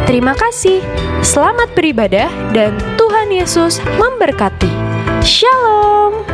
Terima kasih, selamat beribadah, dan Tuhan Yesus memberkati. Shalom.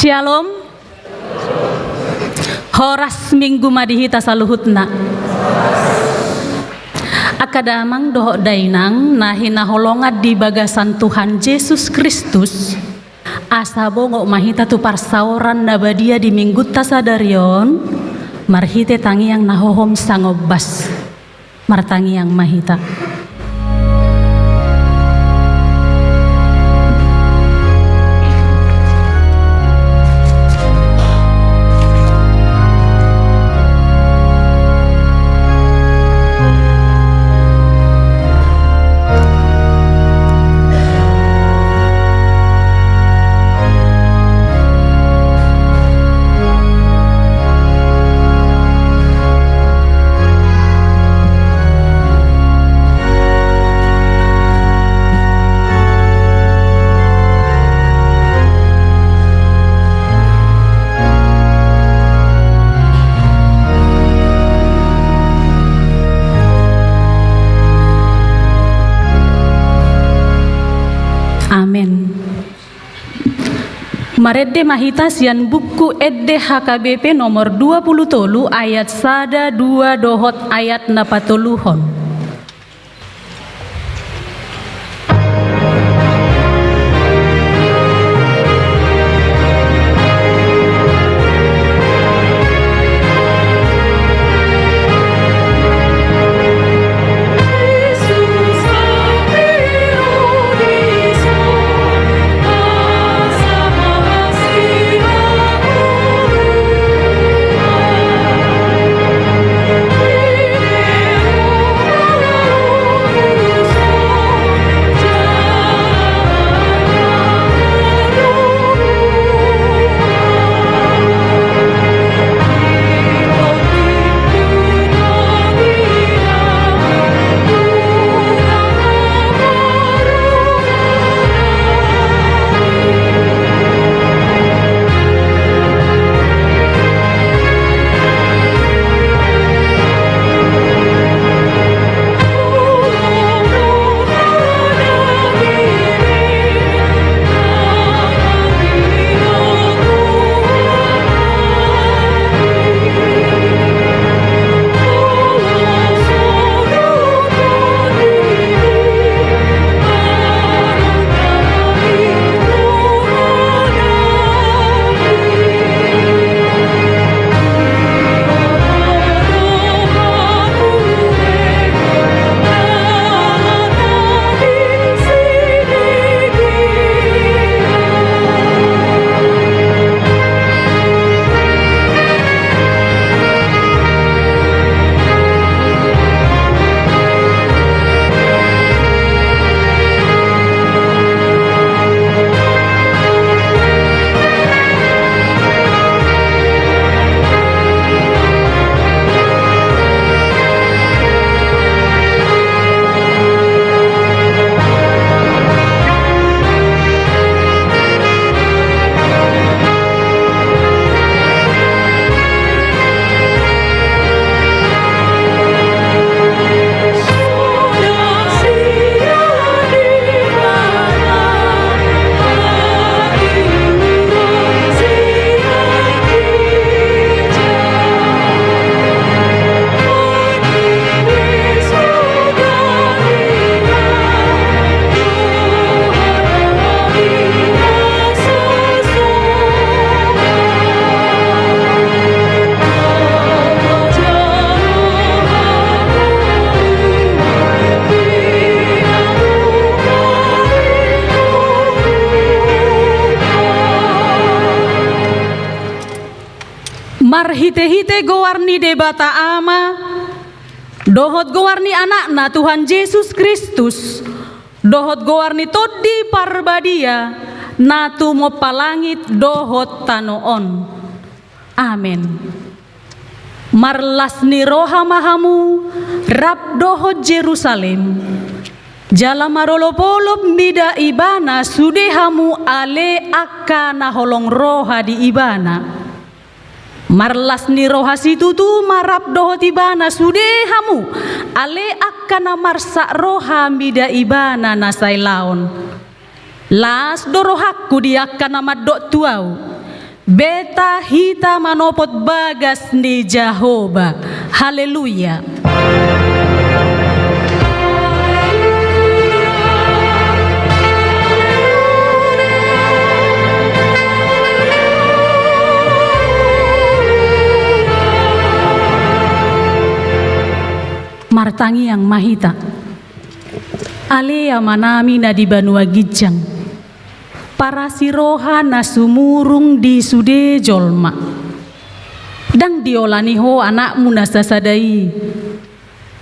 Shalom. Horas minggu madihita saluhutna. Akadamang dohok dainang nahina holongat di bagasan Tuhan Yesus Kristus. Asabo ngok mahita tu parsauran nabadia di minggu tasadarion. Marhite tangi yang nahohom sangobas. Martangi yang mahita. Maredde mahita sian buku edde HKBP nomor 20 ayat sada 2 dohot ayat napatoluhon. marhite-hite gowarni debata ama, dohot gowarni anakna Tuhan Yesus Kristus, dohot gowarni todi parbadia, natu mo palangit dohot tanoon. Amin. Marlasni roha mahamu, rab dohot Jerusalem, jala marolop-olop mida ibana sudehamu ale akka na holong roha di ibana. Marlasni roha situtu marap dohot ibana sudehamu ale akka na marsa roha mida ibana na sailaon. Las dorohakku di akka na madok tuau, beta hita manopot bagas ni Jehovah. Haleluya. Martangi yang mahita alea manami na di Banua Gijang, para siroha na sumurung di sude jolma, dang diolaniho anakmu nasasadai,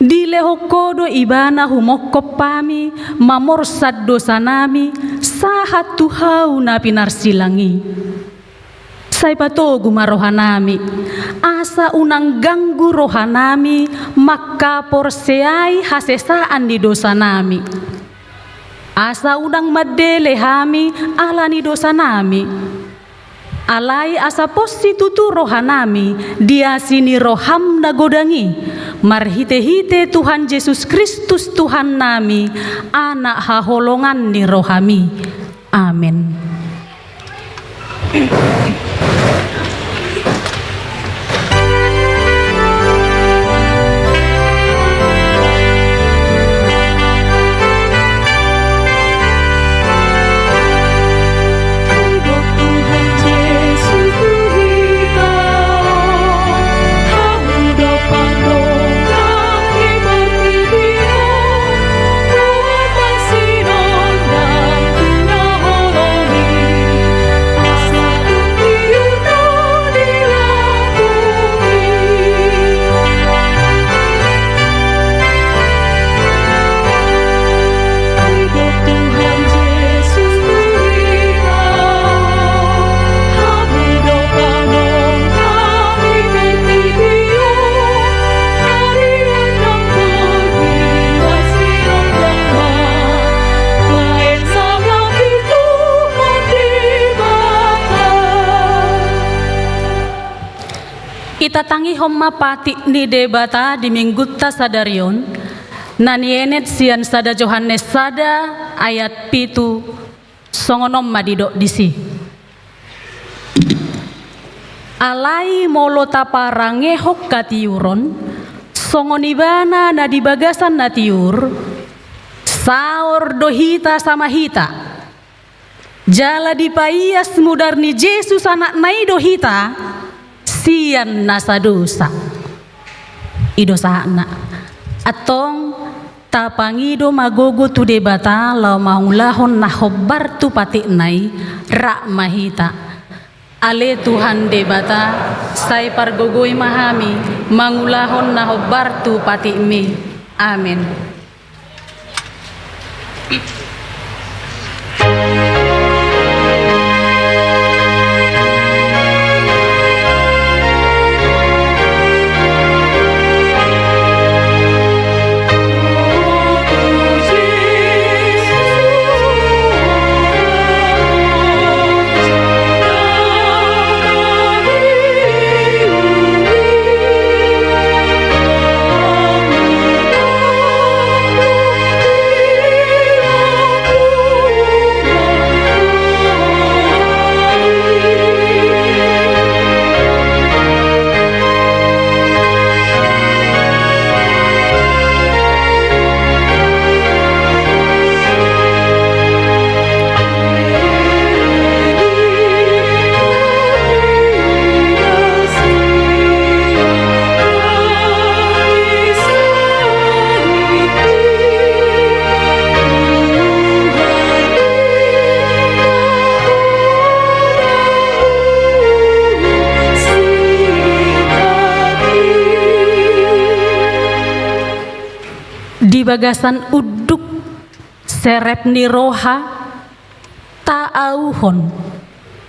dileho kodo ibana humokop pami mamorsad dosanami sahat tuhau na pinarsilangi. Sai patogu marohanami, asa unang ganggu rohanami, maka porseai hasesaan di dosa nami. Asa unang madele hami alani dosa nami. Alai asa postitutu rohanami, dia sini roham nagodangi. Marhite-hite Tuhan Yesus Kristus Tuhan nami, anak haholongan ni rohami. Amin. Kita tangi homma pati ni debata di minggutta sadarion nani enet sian sada Johannes sada ayat pitu songonom madidok disi. Alai molo taparange hok katiuron songonibana na di bagasan natiur saor dohita sama hita jala dipaias mudarni Yesus anak nai dohita sian nasa dosa idosa anak atong tapangido magogo tu debata lau maulahon na hobar tu patik nai rak mahita ale Tuhan debata sai pargogoi mahami mangulahon na hobar tu patik mi. Amin. di bagasan uduk serep ni roha taauhon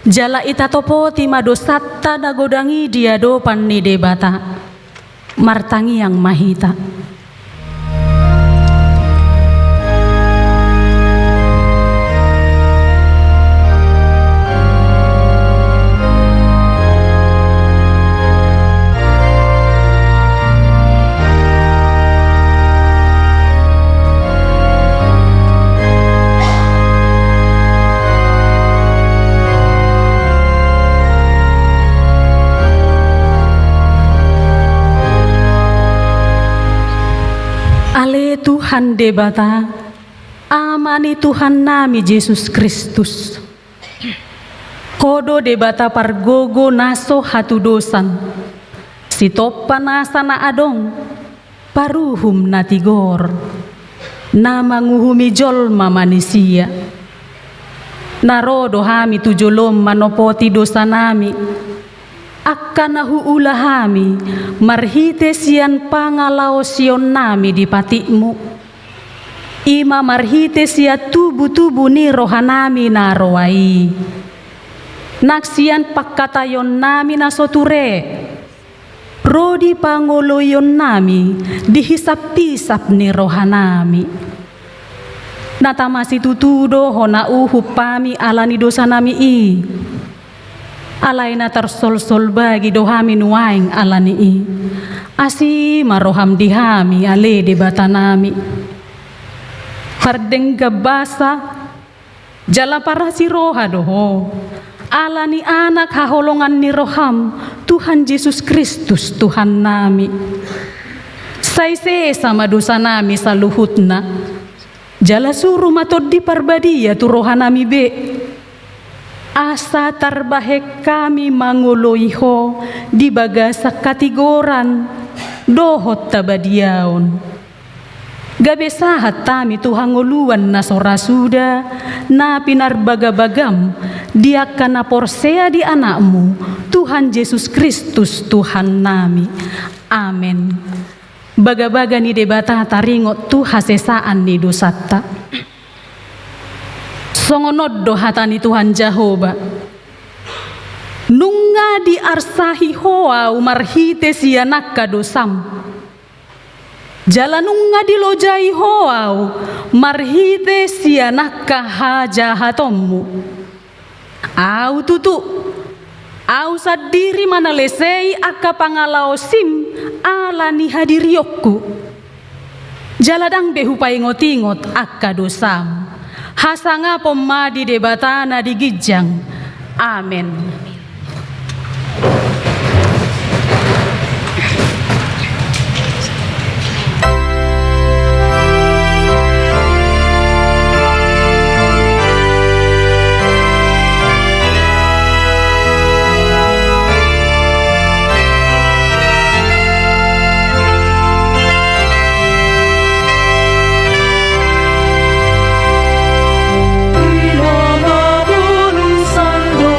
jala ita topoti madosatta nagodangi dia dopan ni debata martangi yang mahita. Ale Tuhan debata, amani Tuhan nami Yesus Kristus. Kodo debata pargogo naso hatu dosan, si topa nasa na adong, paruhum natigor, na manguhumi jolma manusia. Narodo hami tujolom manopoti dosa nami, akan nahuulahami marhite sian pangalao sion nami di patikmu. Ima marhite sia tubu-tubu ni rohanami naroai. Naksian pakkatayon nami nasoture. Rodi pangoloyon nami dihisap-hisap ni rohanami. Natamasi tutudo hona uhupami alani dosa nami i. Alay na tarsol-sol bagi dohami nuaing alani i. Asi maroham dihami ale debata nami. Hardeng gabasa jala para si roha doho. Alani anak haholongan ni roham Tuhan Yesus Kristus Tuhan nami. Saise sama dosa nami sa luhutna. Jala suruh matod di parbadia tu roha nami be. Asa tarbahek kami manguloiho di bagasa katigoran dohot tabadiaon. Gabe sahat tami tuhanguluan na sorasuda na pinarbagabagam dia kana porsea di anakmu Tuhan Yesus Kristus Tuhan nami. Amen. Baga-baga ni debata taringot tu hasesaan ni dosatta. Songonod do hatani Tuhan Jehova. Nunga di arsahi hoa umarhite sianak kadosam. Jalanunga di lojai hoa marhite sianak kahajahatommu. Au tutu. Au sadiri manalesei aka pangalao sim ala ni hadiriyokku. Jaladang behu paingot-ingot aka dosam. Hasanga pomadi debatana di gijang. Amen. Santo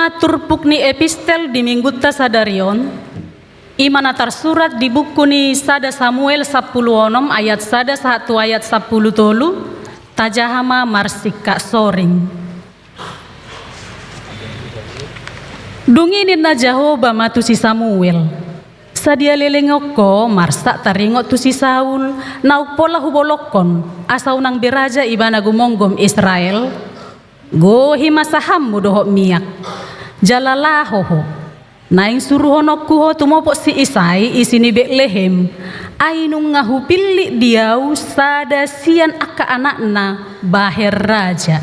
matur pukni epistel di minggu tasadarion, imana tersurat di buku ni sada Samuel 10 ayat sada 1 ayat 10 tolu, tajahama marsika soring. Dunginin na Jehoba matu si Samuel. Sadia lelengoko marsa taringot tu si Saul nauk pola hubolokon asau nang beraja ibana gumonggom Israel. Go himasaham mudohok miak. Jalalahoho. Naing suruhonok kuho tumopo si Isai isini Betlehem. Ainung ngahupili diau sada sian aka anakna baher raja.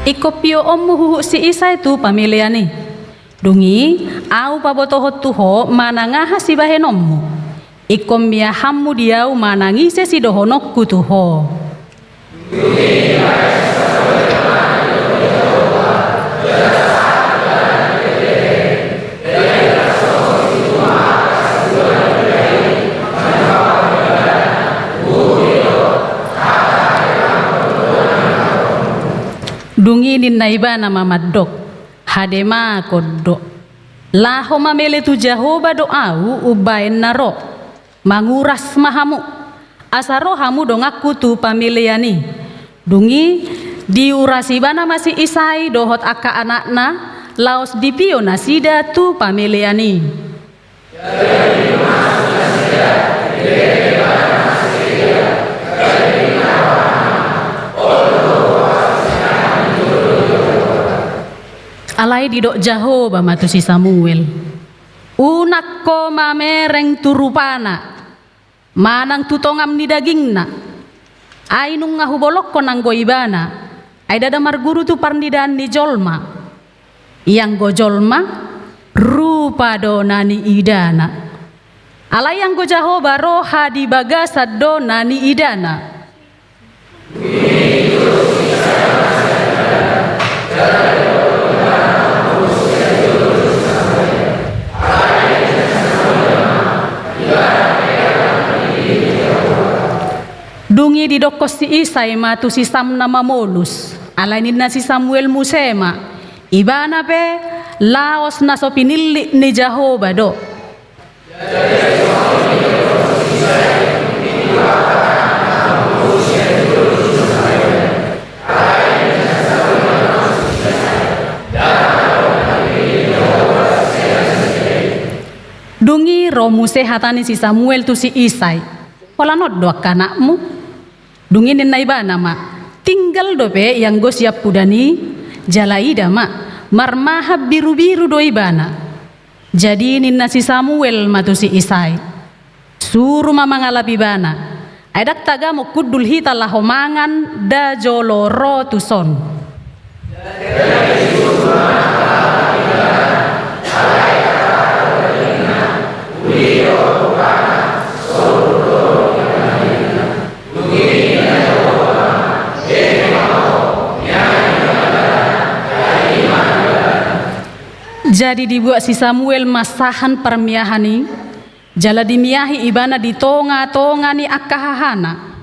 Ikopio omuhu si Isai tu pamilihan ni. Dungi au pabotohot tuho manangaha si bahenommu. Ikom miahammu diau manangise si dohonokku tuho. Dungi ninaiba nama madok hadema kodok laho mamele tu Jehoba doau ubain naro manguras mahamu asaro hamu dongaku tu pamiliani. Dungi diurasi bana masih Isai dohot aka anakna laos dipio nasida tu pamiliani. Alai didok Jehoba matu si Samuel. Unak ko mamereng turupana. Manang tutongam ni dagingna. Ainung ngahubolok ko nang goibana. Ay dadamar guru tu parnidan ni jolma. Yang go jolma rupa do nani idana. Alai yang go Jehoba roha di bagasad do nani idana. Dungi di dokos si Isai matu si Samna mamolus. Alainin na si Samuel musema. Ibana pe laos na so pinili ni Jehoba do. Dungi romuse hatani si Samuel tu si Isai. Wala noddo kanakmu. Dunginin na iba nama tinggal dope yang go siap pudani jalaida ma marmahab biru-biru do ibana. Jadi ninna si Samuel matu si Isai suruh mamangalapi bana adak tagamu kudul hita lahomangan da joloro tuson. Jadi dibuat si Samuel masahan permiahani jala dimiahi ibana di tonga-tonga ni akahahana.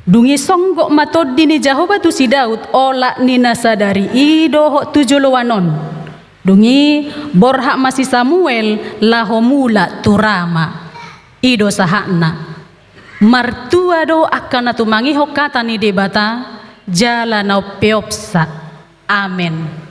Dungi songgok matod ni Jehoba tu si Daud ola ni nasadari idoho tujuluwanon. Dungi borhak masih Samuel lahomula turama ido sahakna. Martua do akan atumangi hokata ni debata jala nau peopsa. Amen.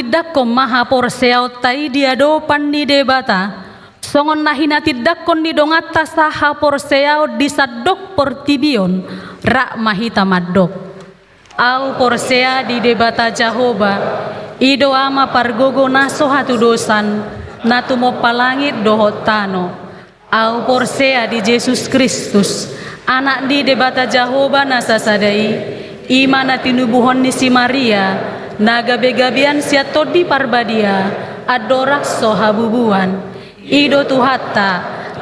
tidak kom maha porseau tai dia dopan ni debata songon nahina tidak kon ni dongata saha porseau disadok portibion rak mahita madok au porsea di debata Jahoba ido ama pargogo naso hatu dosan natu mo palangit dohot tano au porsea di Yesus Kristus anak di debata Jahoba nasasadai imana tinubuhon ni si Maria naga begabian siatodi parbadia adorak sohabubuan ido tuhatta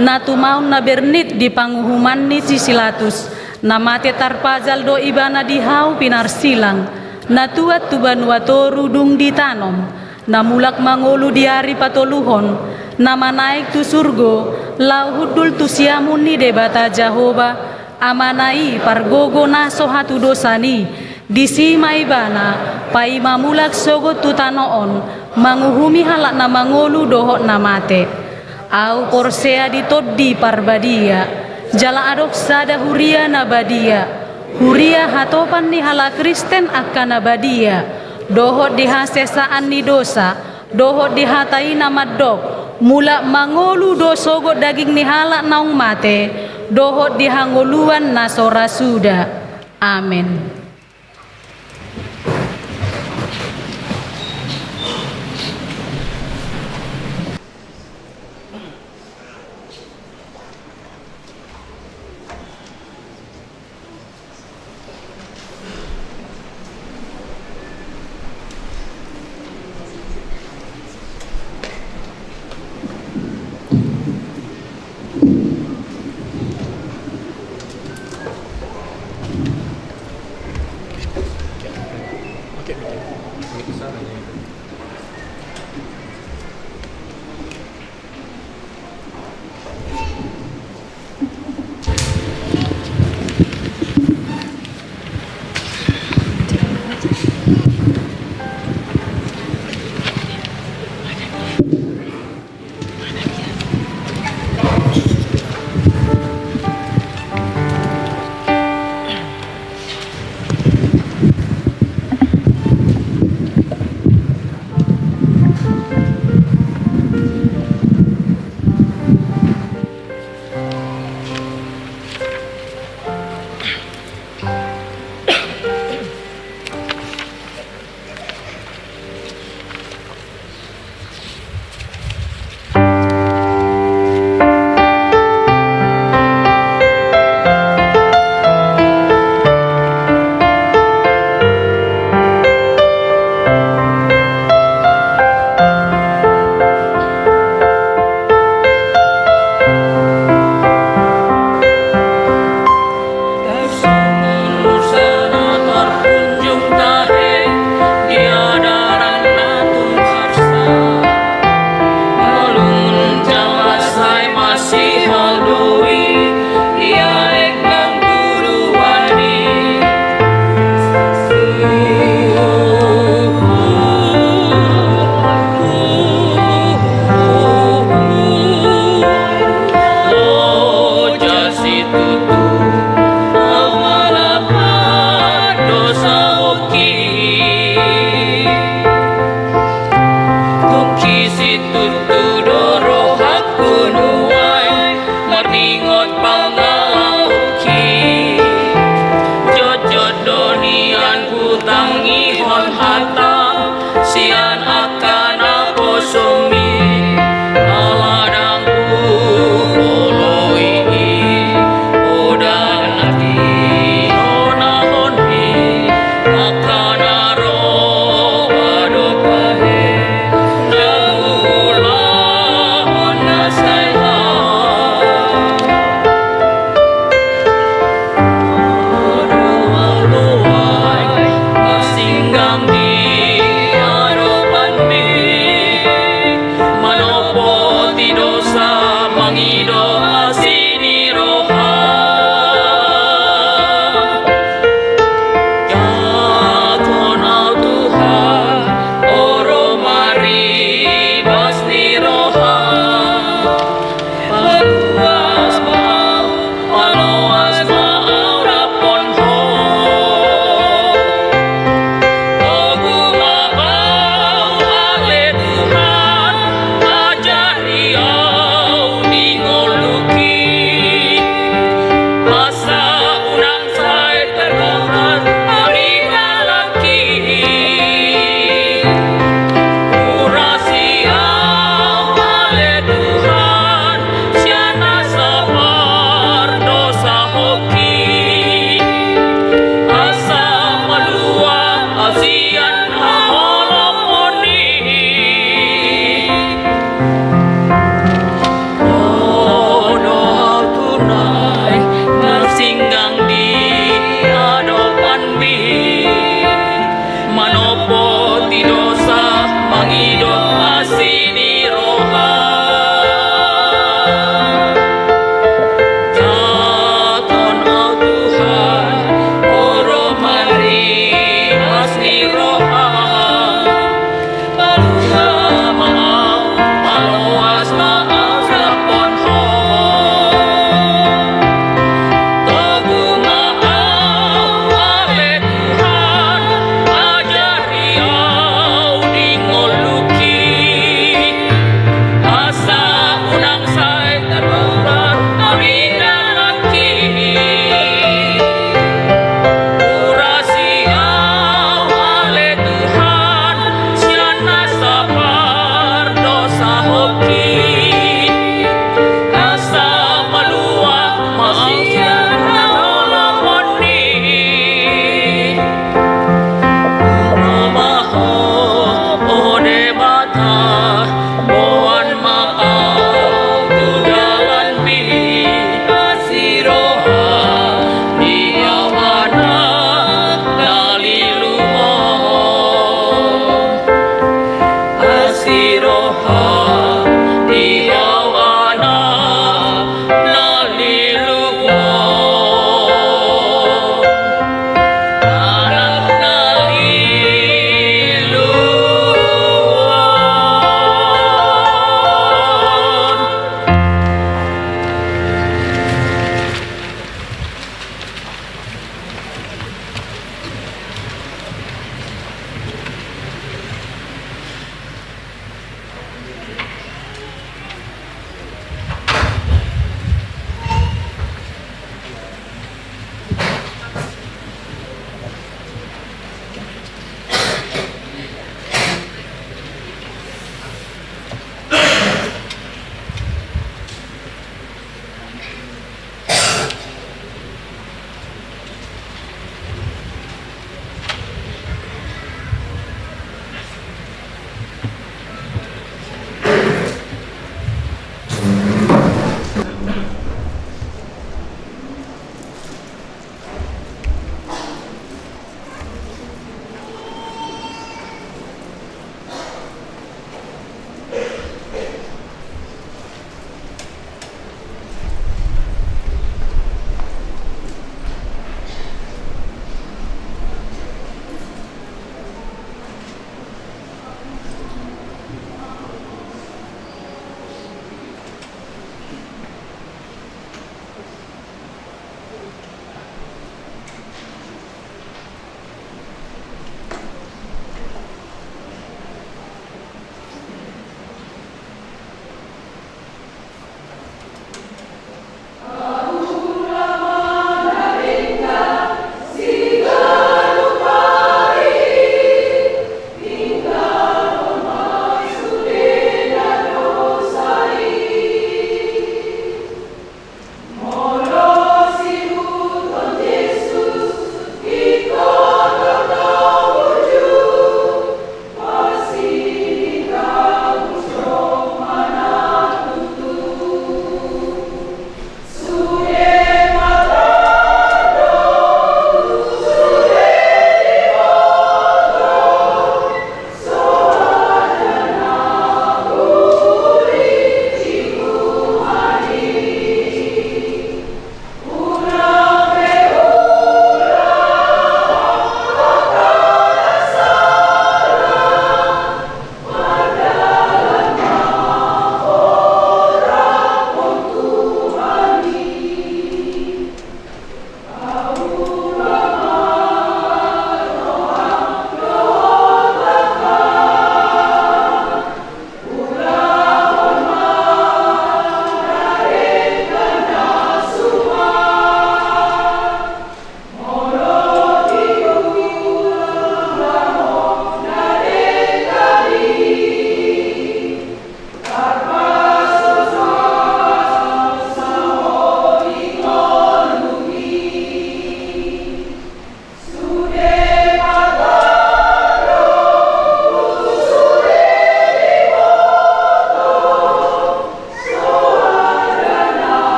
natu maun na bernit di panguhuman ni sisilatus na mate tarpazal do ibana di hau pinar silang na tuat tuban watoru dung di tanom na mulak mangolu di hari patoluhon na manaik tu surgo lau hudul tu siamun ni debata Jahoba amanai pargogo naso hatu dosani disima ibana pai mamulak sogo tu tanoon manguhumi halak na mangolu dohot na mate au porsea ditoddi parbadia jala adok sada huria nabadia huria hatopan ni hala Kristen akan nabadia dohot dihasesaan ni dosa dohot dihatai namadok mula mangolu dosogo daging ni hala naung mate dohot dihangoluan nasora suda amin.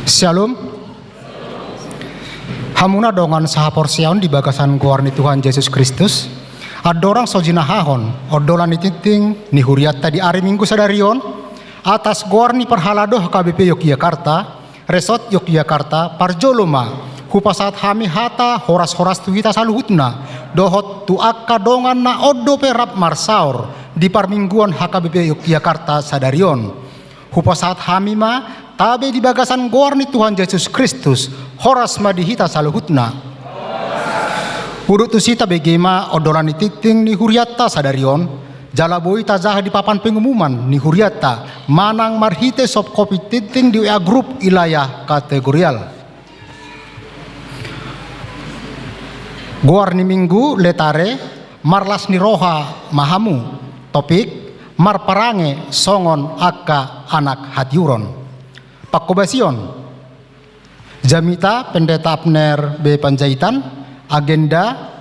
Shalom. Hamuna dongan saha porsiaun di bagasan guarni Tuhan Yesus Kristus. Adorang sojinahahon odolan ititing ni huriatta di hari Minggu sadarion atas guarni perhalado HKBP Yogyakarta, Resort Yogyakarta, Parjoloma, hupasat hami hata horas-horas tuhita saluhutna, dohot tu akka dongan na odo perap marsaur di parmingguan HKBP Yogyakarta sadarion. Hupasat hami ma tabe di bagasan guarni Tuhan Yesus Kristus, horas madihita saluhutna. Huduk tu sita begema odolan titing ni huriatta sadarion, jalaboi tazaha di papan pengumuman ni huriatta, manang marhite sop kopi titing di WA grup ilayah kategorial. Guar ni minggu letare, marlas ni roha mahamu, topik, marparange songon akka anak hatiuron. Pakobasion, jamita pendeta Abner B. Panjaitan, agenda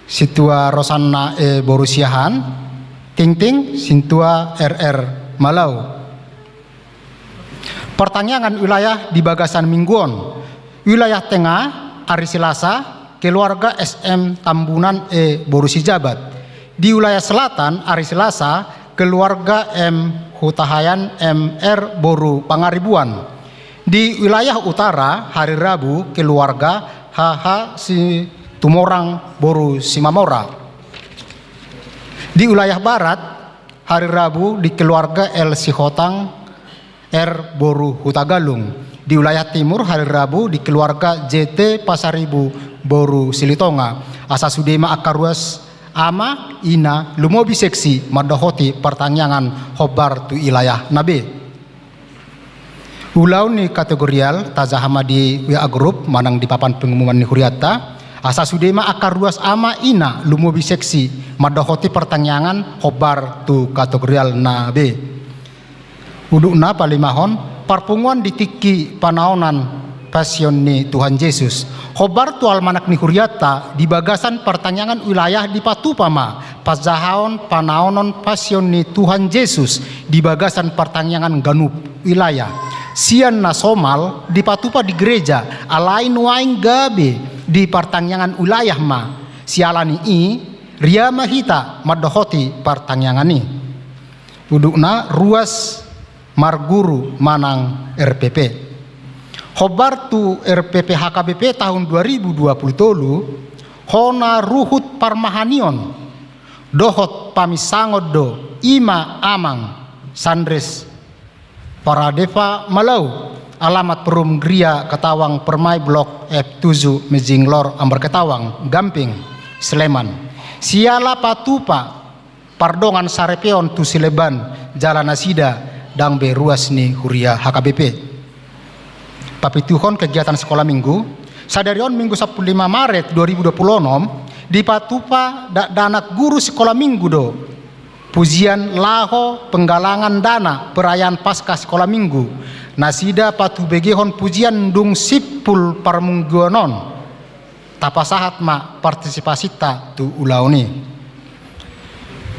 situa Rosanna E. Borusiahan, Ting sintua RR Malau. Pertanyaan wilayah di bagasan mingguan, wilayah tengah hari Selasa keluarga SM Tambunan E. Borusi Jabat. Di wilayah selatan hari Selasa keluarga M. Hutahayan MR Boru Pangaribuan. Di wilayah utara hari Rabu keluarga HH si Tumorang Boru Simamora. Di wilayah barat hari Rabu di keluarga L Sihotang R Boru Hutagalung. Di wilayah timur hari Rabu di keluarga JT Pasaribu Boru Silitonga. Asa sudema akaruas ama ina lumobi seksi madohoti pertanyaan hobar tu ilayah nabe. Ulau ni kategorial tazahama di WA grup manang di papan pengumuman ni huriatta. Asa sudema akar ruas ama ina lumobi seksi madohoti pertanyaan hobar tu kategorial na B. Udukna palimahon parpunguan ditiki panaonan pasion ni Tuhan Yesus. Hobar tu almanak ni huriatta di bagasan pertanyaan wilayah di Patupama pazahaon panaonon pasion ni Tuhan Yesus di bagasan pertanyaan ganup wilayah. Sian na somal di Patupa di gereja alain waing gabe di pertanyaan wilayah ma sialani i ria mahita madohoti pertanyaan ni udukna ruas marguru manang RPP hobar tu RPP HKBP tahun 2020 hona ruhut parmahanion dohot pamisangod do ima amang sandres Paradeva Malau, alamat Perum Gria Ketawang Permai Blok F7 Mejinglor Ambar Ketawang Gamping Sleman. Siala Patupa Pardongan Sarepeon tu Sileban Jalan Asida dang beruas ni Huria HKBP. Papituhon kegiatan sekolah minggu sadarion minggu 15 Maret 2026 di Patupa danak guru sekolah minggu do pujian laho penggalangan dana perayaan pasca sekolah minggu nasida patu begehon pujian dung sipul parmungguanon tapasahat ma partisipasi ta tu ulauni.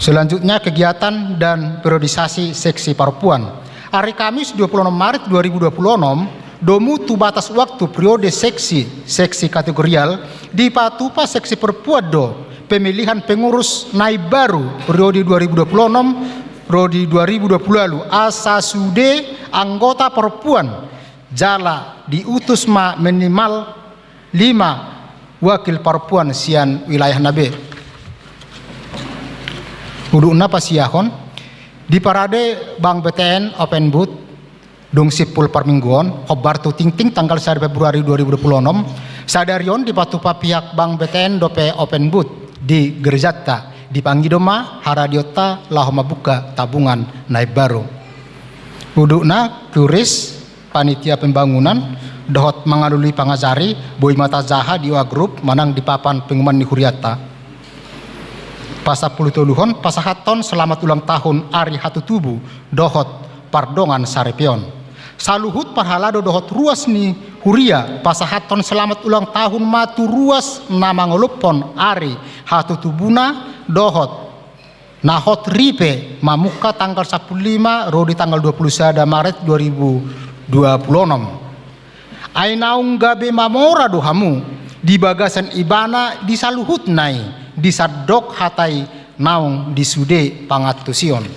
Selanjutnya kegiatan dan periodisasi seksi perempuan hari Kamis 26 Maret 2026 domu tu batas waktu periode seksi kategorial di Patupa seksi perempuan do pemilihan pengurus naib baru periode 2026 periode 2020 lalu asa sude anggota perempuan jala diutus ma minimal 5 wakil perempuan sian wilayah nabe. Udukna pasiahon di parade Bank BTN Open Booth dung sipul parmingguan hobar tu ting tanggal 1 Februari 2026 sadarion di Patupa pihak Bank BTN dope Open Booth di Gerjata di Panggidoma Haradiota Lahoma buka tabungan naib baru. Udukna turis panitia pembangunan dohot mengalui pangazari boy mata zaha di WA grup manang di papan pengumuman ni huriatta. Pasapuluh toluhon pasahaton selamat ulang tahun Ari Hatu Tubu dohot pardongan sarepion. Saluhut parhalado dohot ruas ni huria pasahaton selamat ulang tahun matu ruas nama ngolupon Ari Hatu Tubuna dohot nahot ripe mamuka tanggal 15 rodi tanggal 21 Maret 2026 Ai naung gabe mamora dohamu di bagasan ibana di saluhut nai di sadok hatai naung di sude pangatusion.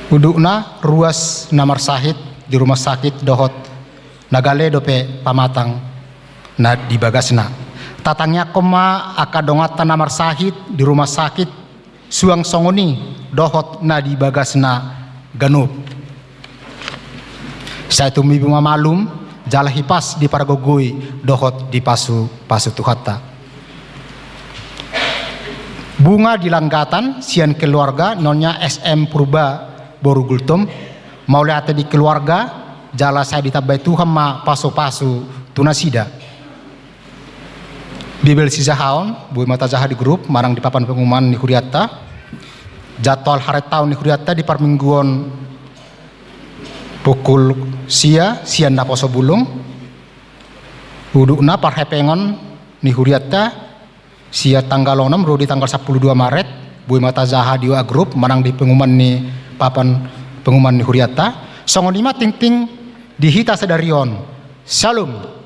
Udukna ruas namar sahit di rumah sakit dohot nagale dope pamatang na di bagasna. Tatangnya koma akadongata namar sahit di rumah sakit suang songoni dohot na di bagasna ganup. Saya tumi buma malum jala hipas di paragogoi dohot di pasu tuhata. Bunga di langgatan sian keluarga nonya SM Purba Borugultum mau lihat di keluarga jala saya ditabai Tuhan ma pasu tunasida. Bibel sisa haon bui mata jaha di grup marang di papan pengumuman di Huriata. Jadwal hari tahun di Huriata di parmingguan pukul sian da poso bulung. Udukna parhepengon di Huriata sia tanggal 6 di tanggal 12 Maret bui mata jaha di wa grup marang di pengumuman ni papan pengumuman di Huriata. Songon lima ting dihita sedarion. Shalom.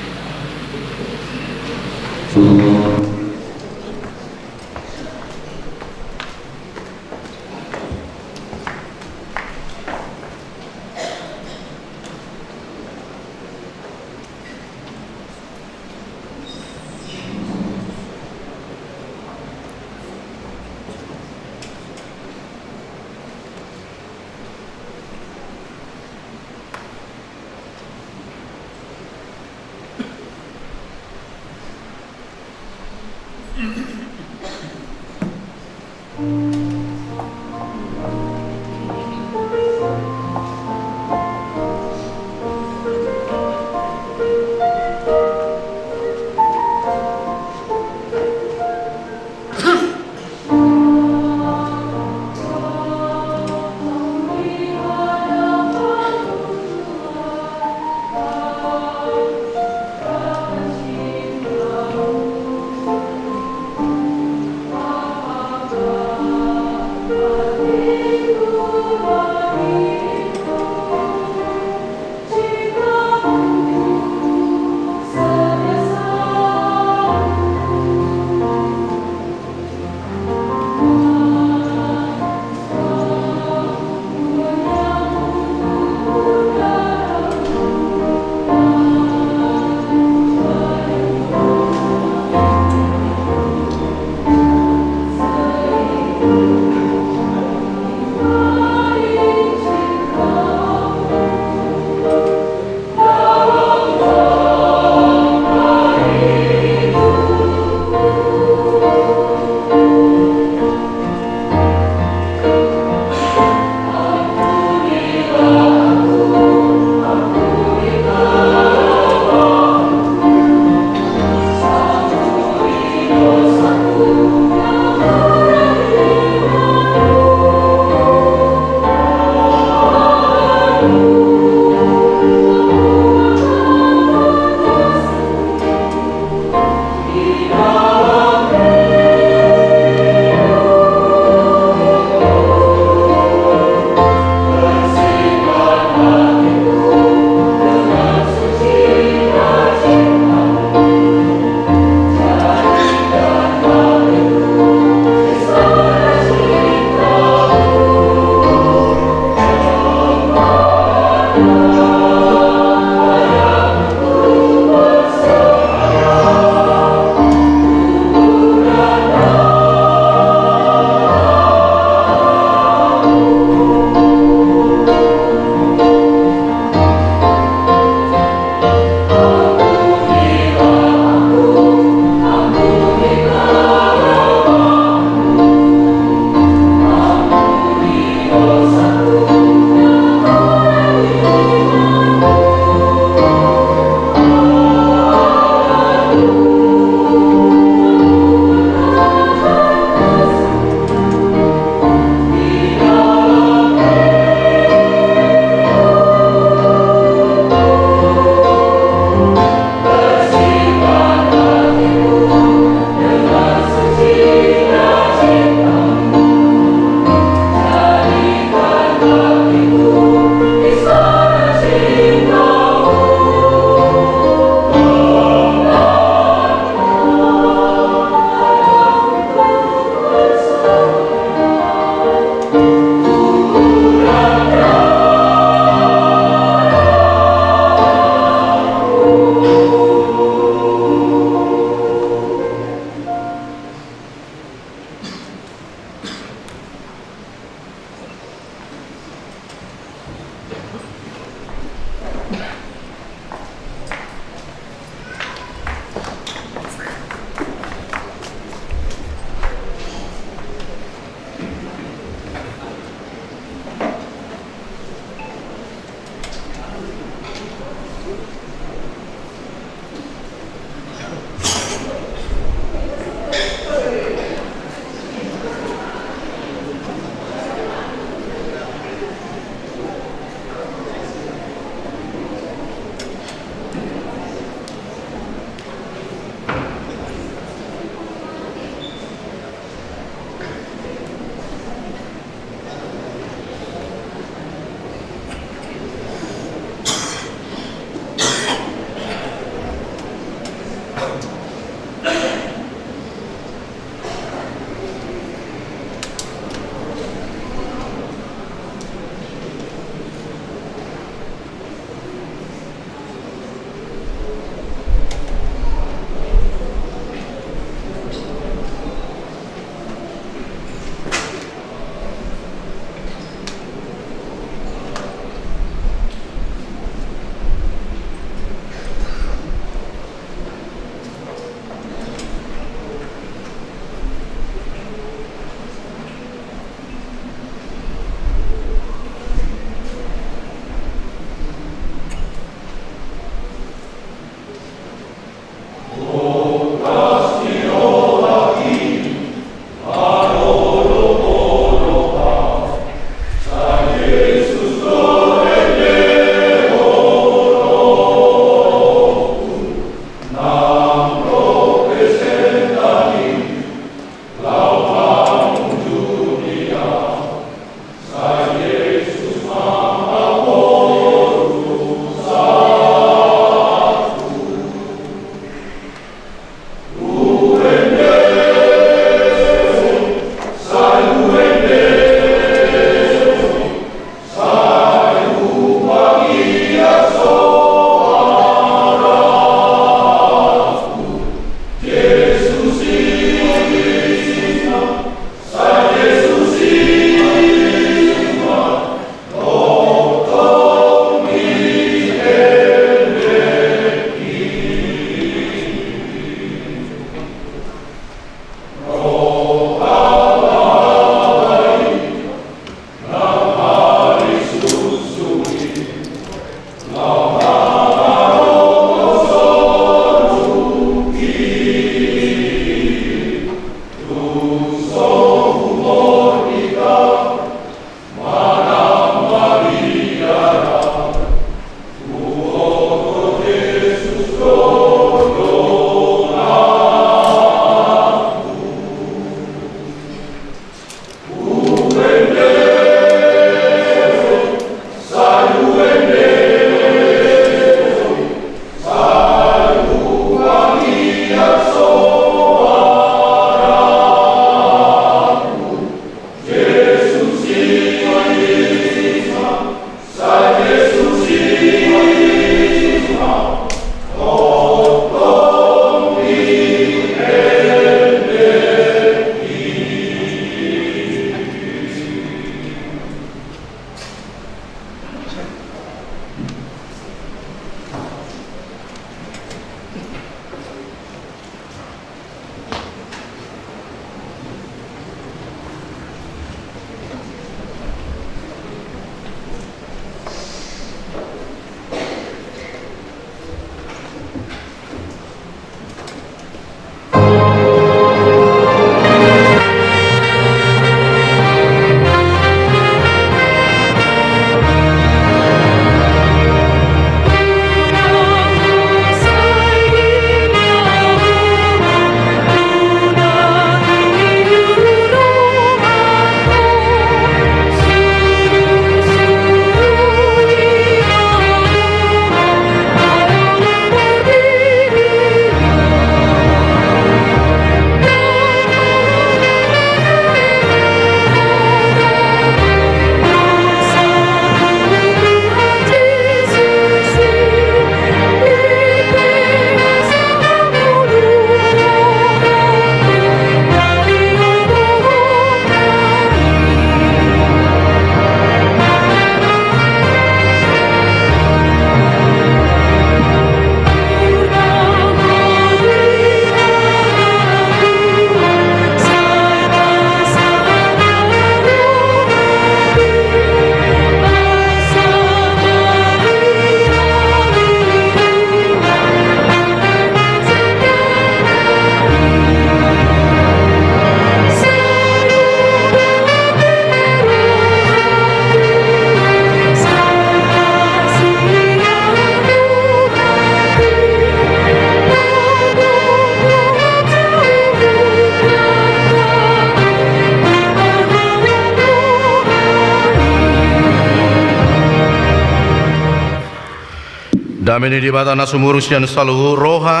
Damini di bata nasumurusyan saluhu roha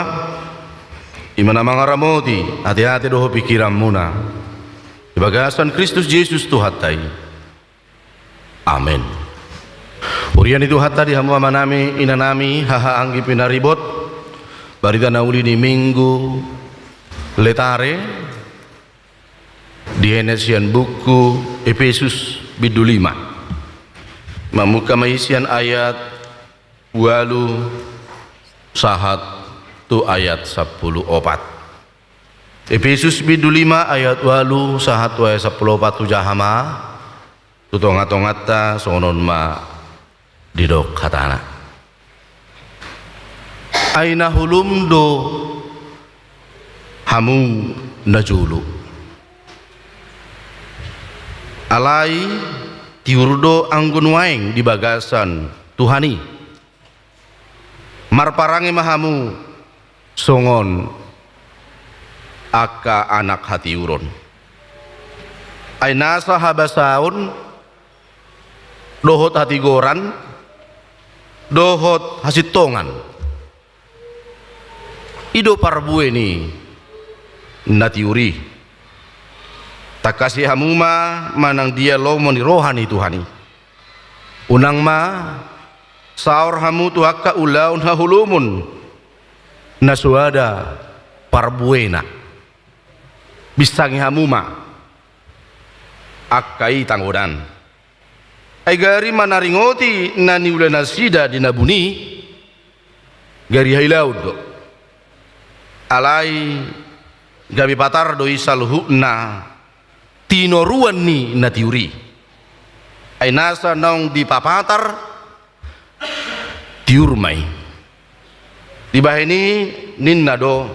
imana mangaramoti hati-hati doho pikiran muna di bagasan Kristus Yesus Tuhatai. Amin. Urian itu hatta di hamu amanami inanami haha anggi pinaribot barita nauli di minggu letare di henesian buku Efesus bidu 5 mamuka maisian ayat walu sahat tu ayat 10 opat. Efesus bidu 5 ayat walu sahat tu ayat 10 opat tu jahama tu tongat-tongata sonon ma didok katana aina hulum do hamu najulu alai tiurdo anggun waeng di bagasan Tuhani marparangi mahamu songon aka anak hati uron aina sahabasaun dohot hati goran dohot hasitongan ido parbue ni natiuri takasih hamuma manang dia lomo ni rohani Tuhani unang ma saur hamu tuaka ulaun hahulumun nasuada parbuena bisangi hamuma akai tanggodan ay gari manaringoti nani ula nasida dinabuni gari hailaud do alai gabi patar do isalhuna tinoruan ni natiuri ay nasa naong di papatar tiurmay di bahini ninna do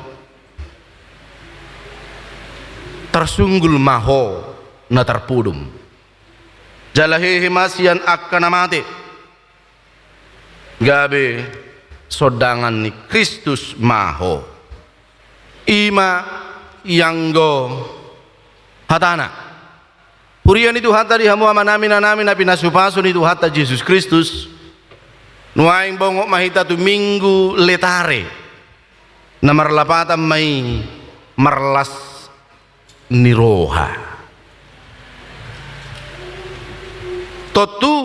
tersunggul maho na terpudum jalahehe masian akan amate gabe sodangan ni Kristus maho ima yanggo hatana purian itu hatta di hamu amanami nanami na pinasupasun itu hatta Yesus Kristus nuaing bongok mahita tu minggu letare na marlapatan may marlas niroha totu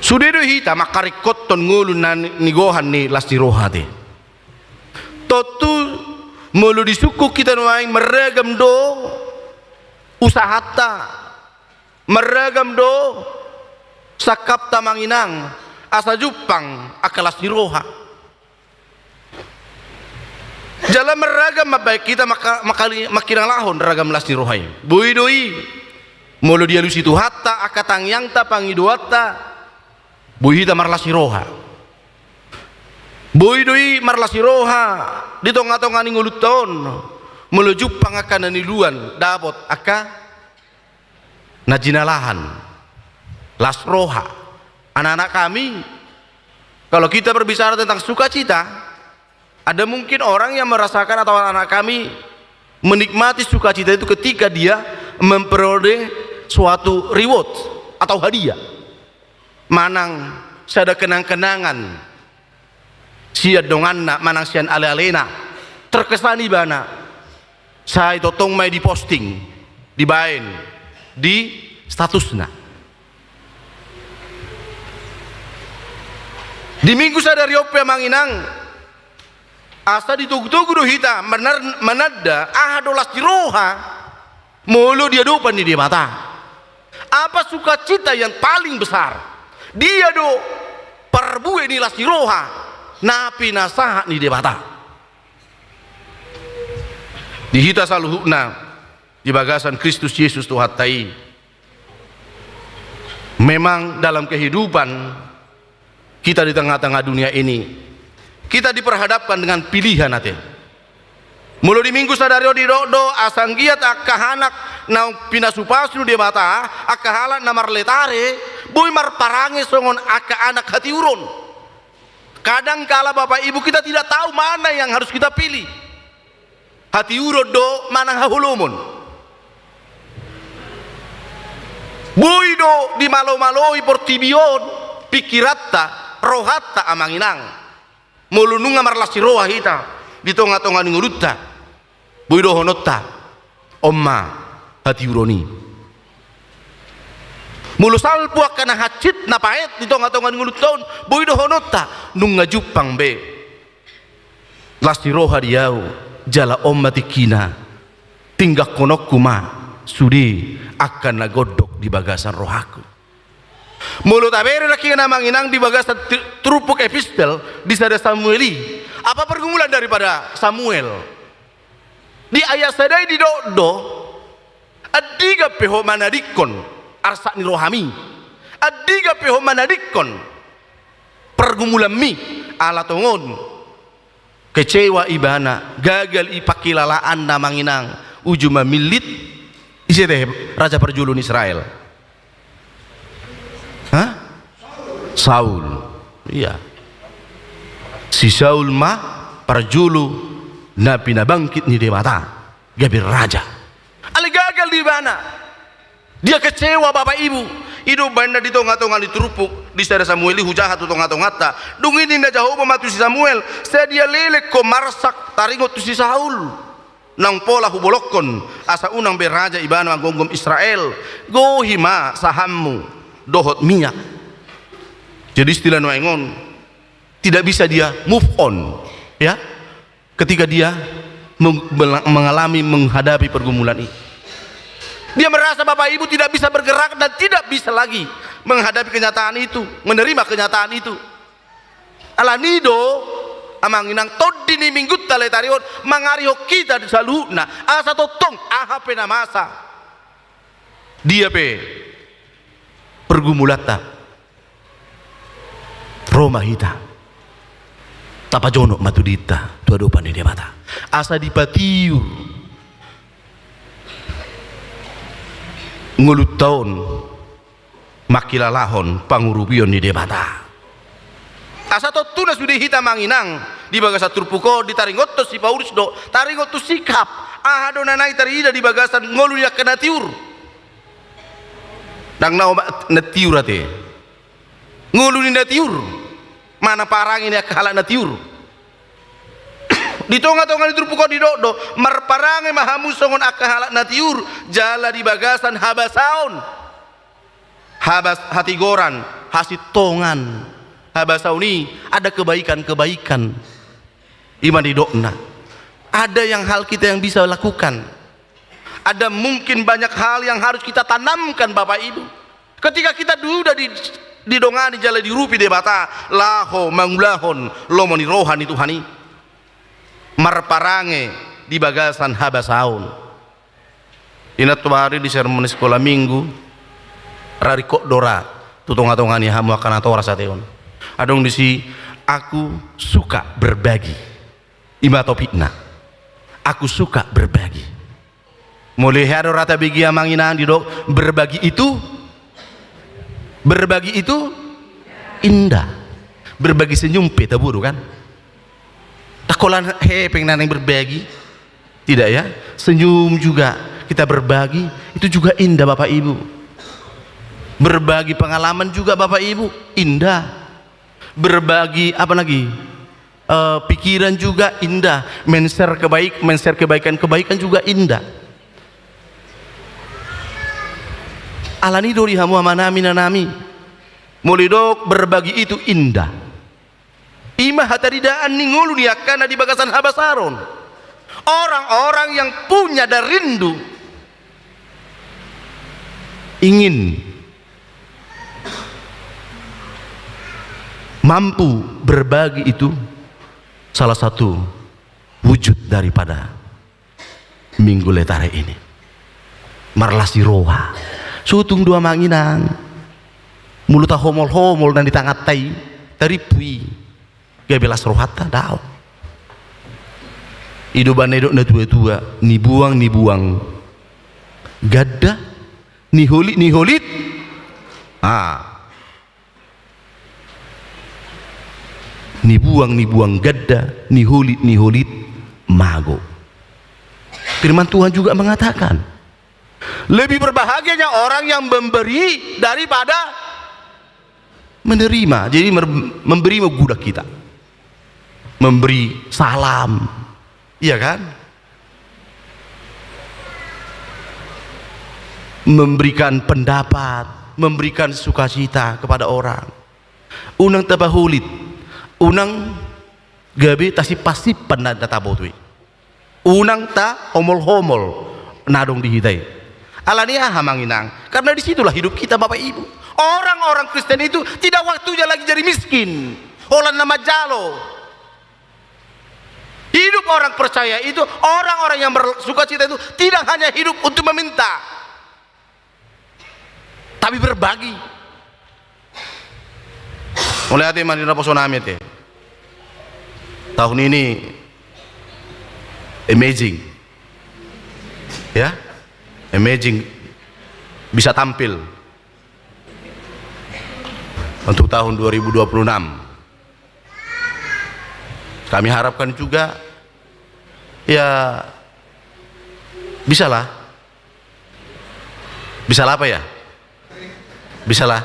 sudedo hita makarikot ton ngulu na nigohan ni las niroha te totu mulu disuku kita nuaing meragam do usahata meragam do sakapta manginang asa jupang akalas niroha jalan meragam mabaik kita makinang lahon ragam las niroha buidoi mulu dia lusi tu hatta akatang yang ta pangiduata buhita marlasi roha buidoi marlasi roha di tonga-tonga ni nguluton mulu jupang akan niluan dapot aka najinalahan las roha anak-anak kami kalau kita berbicara tentang sukacita ada mungkin orang yang merasakan atau anak kami menikmati sukacita itu ketika dia memperoleh suatu reward atau hadiah manang sada kenang-kenangan sia donganna manang sian ale-alena terkesani bana saya totong mai di posting di baen di statusna di minggu sadari ope manginang asa ditugu-tugu do hita menada ahadolas diroha mulu dia dupan di dia mata apa sukacita yang paling besar dia do parbue ni las diroha napi nasaha ni dia mata di hita saluhuna di bagasan Kristus Yesus Tuhatai memang dalam kehidupan kita di tengah-tengah dunia ini kita diperhadapkan dengan pilihan hati mulu di minggu sadario di do asanggiat akahanak na pinasupasu di mata akahalat na marletare boy marparange songon aka anak hati urun kadang kala bapak ibu kita tidak tahu mana yang harus kita pilih hati urun do manang hahulumun boy do di malo-maloi portibion pikiratta rohatta amanginang mulununga marlasi roha hita di tonga-tonga ningurutta buido honotta omma hati uroni mulu salpu akan hacit na paet di tonga-tonga ningurutton buido honotta nunga jupang be lasti roha diau jala omma tikina tinggak konok kuma sudi akan nagodok di bagasan rohaku mulut abere laki namanginang di bagasan trupuk epistel di sada Samueli. Apa pergumulan daripada Samuel di ayat sadai di do adiga peho manadikon arsa ni rohami adiga peho manadikon pergumulan mi ala tongon kecewa ibana gagal ipakilalaan namanginang ujuma milit isi teh raja perjulun Israel. Hah? Saul. Iya. Si Saul mah perjulu nabi nabangkit ni demata gabir raja. Ali gagal di mana? Dia kecewa bapak ibu. Idu banda di tonga-tonga diturupuk di sada Samueli hujahat tu tonga-tonga ta. Dungin inda jauh mematu si Samuel. Sedia lelek ko marsak taringot tu si Saul. Nang pola hubolokon asa unang beraja ibana manggongom Israel. Gohima sahammu dohot minyak. Jadi istilah Noengon tidak bisa dia move on ya ketika dia menghadapi pergumulan ini. Dia merasa bapak ibu tidak bisa bergerak dan tidak bisa lagi menghadapi kenyataan itu, menerima kenyataan itu. Alanido amanginang todini minggut taletarion mangariho kita disaluna asa totong aha pena masa dia pe pergumulata Roma hita tapajono matudita tua dopan di mata asa dipatiu ngulut tahun makilalahon pangurubion di mata asa totuna sudah hita manginang di bagasan turpuko di taringoto si Paulus do taringoto sikap aha do nanai tarida di bagasan ngolu yak kena tiur nang nao natiur ate ngulu ni natiur mana parang ini akala natiur di tonga-tonga di turpuko di dodo marparange mahamu songon akala natiur jala di bagasan habasaon habas hati goran hasit tongan habasauni ada kebaikan-kebaikan iman di dokna ada yang hal kita yang bisa lakukan. Ada mungkin banyak hal yang harus kita tanamkan bapak ibu ketika kita duda di dongani jala di rupi debata laho mangulahon lomoni rohani tuhani marparange di bagasan habasaun inat hari di sermon sekolah minggu rari kok dora tutonga-tongani hamu akan atora sateon adong disi aku suka berbagi ima topikna aku suka berbagi mulai haro rata bagi amanginan di dok berbagi itu indah berbagi senyum peta buru kan takolan pengen berbagi tidak ya senyum juga kita berbagi itu juga indah bapak ibu berbagi pengalaman juga bapak ibu indah berbagi apa lagi pikiran juga indah men-share kebaikan juga indah alani dori hamu amanami nanami mulidok berbagi itu indah imah hataridaan ningulu niakana di bagasan habasaron orang-orang yang punya dan rindu ingin mampu berbagi itu salah satu wujud daripada minggu letare ini marlasi roha sutung dua manginang muluta homol-homol dan ditangatai dari pui gabelas rohata dao idoban edok na tua-tua ni buang gadda ni holit ni buang gadda ni holit mago firman Tuhan juga mengatakan lebih berbahagianya orang yang memberi daripada menerima, jadi memberi gudak kita, memberi salam, iya kan, memberikan pendapat, memberikan sukacita kepada orang. Unang tabahulit, unang gabi pasti penanda tabotwi, unang ta homol-homol nadong dihitai. Alania hamanginang, karena disitulah hidup kita Bapak Ibu. Orang-orang Kristen itu tidak waktunya lagi jadi miskin, olan nama jalo. Hidup orang percaya itu, orang-orang yang bersukacita itu tidak hanya hidup untuk meminta, tapi berbagi. Mulai hati manina posonamit ya. Tahun ini amazing, ya, amazing bisa tampil untuk tahun 2026. Kami harapkan juga ya bisalah apa ya, bisalah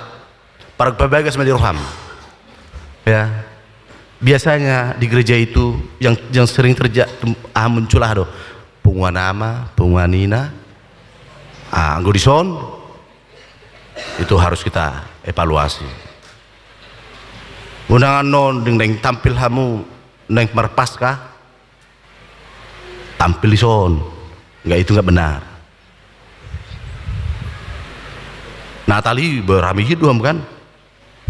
para bagas madiroham ya. Biasanya di gereja itu yang sering terjadi munculah do penguanama, penguanina, anggodison, itu harus kita evaluasi. Undangan non deng tampil hamu neng merpaskah tampil di son, itu nggak benar. Natali berami hidup kan,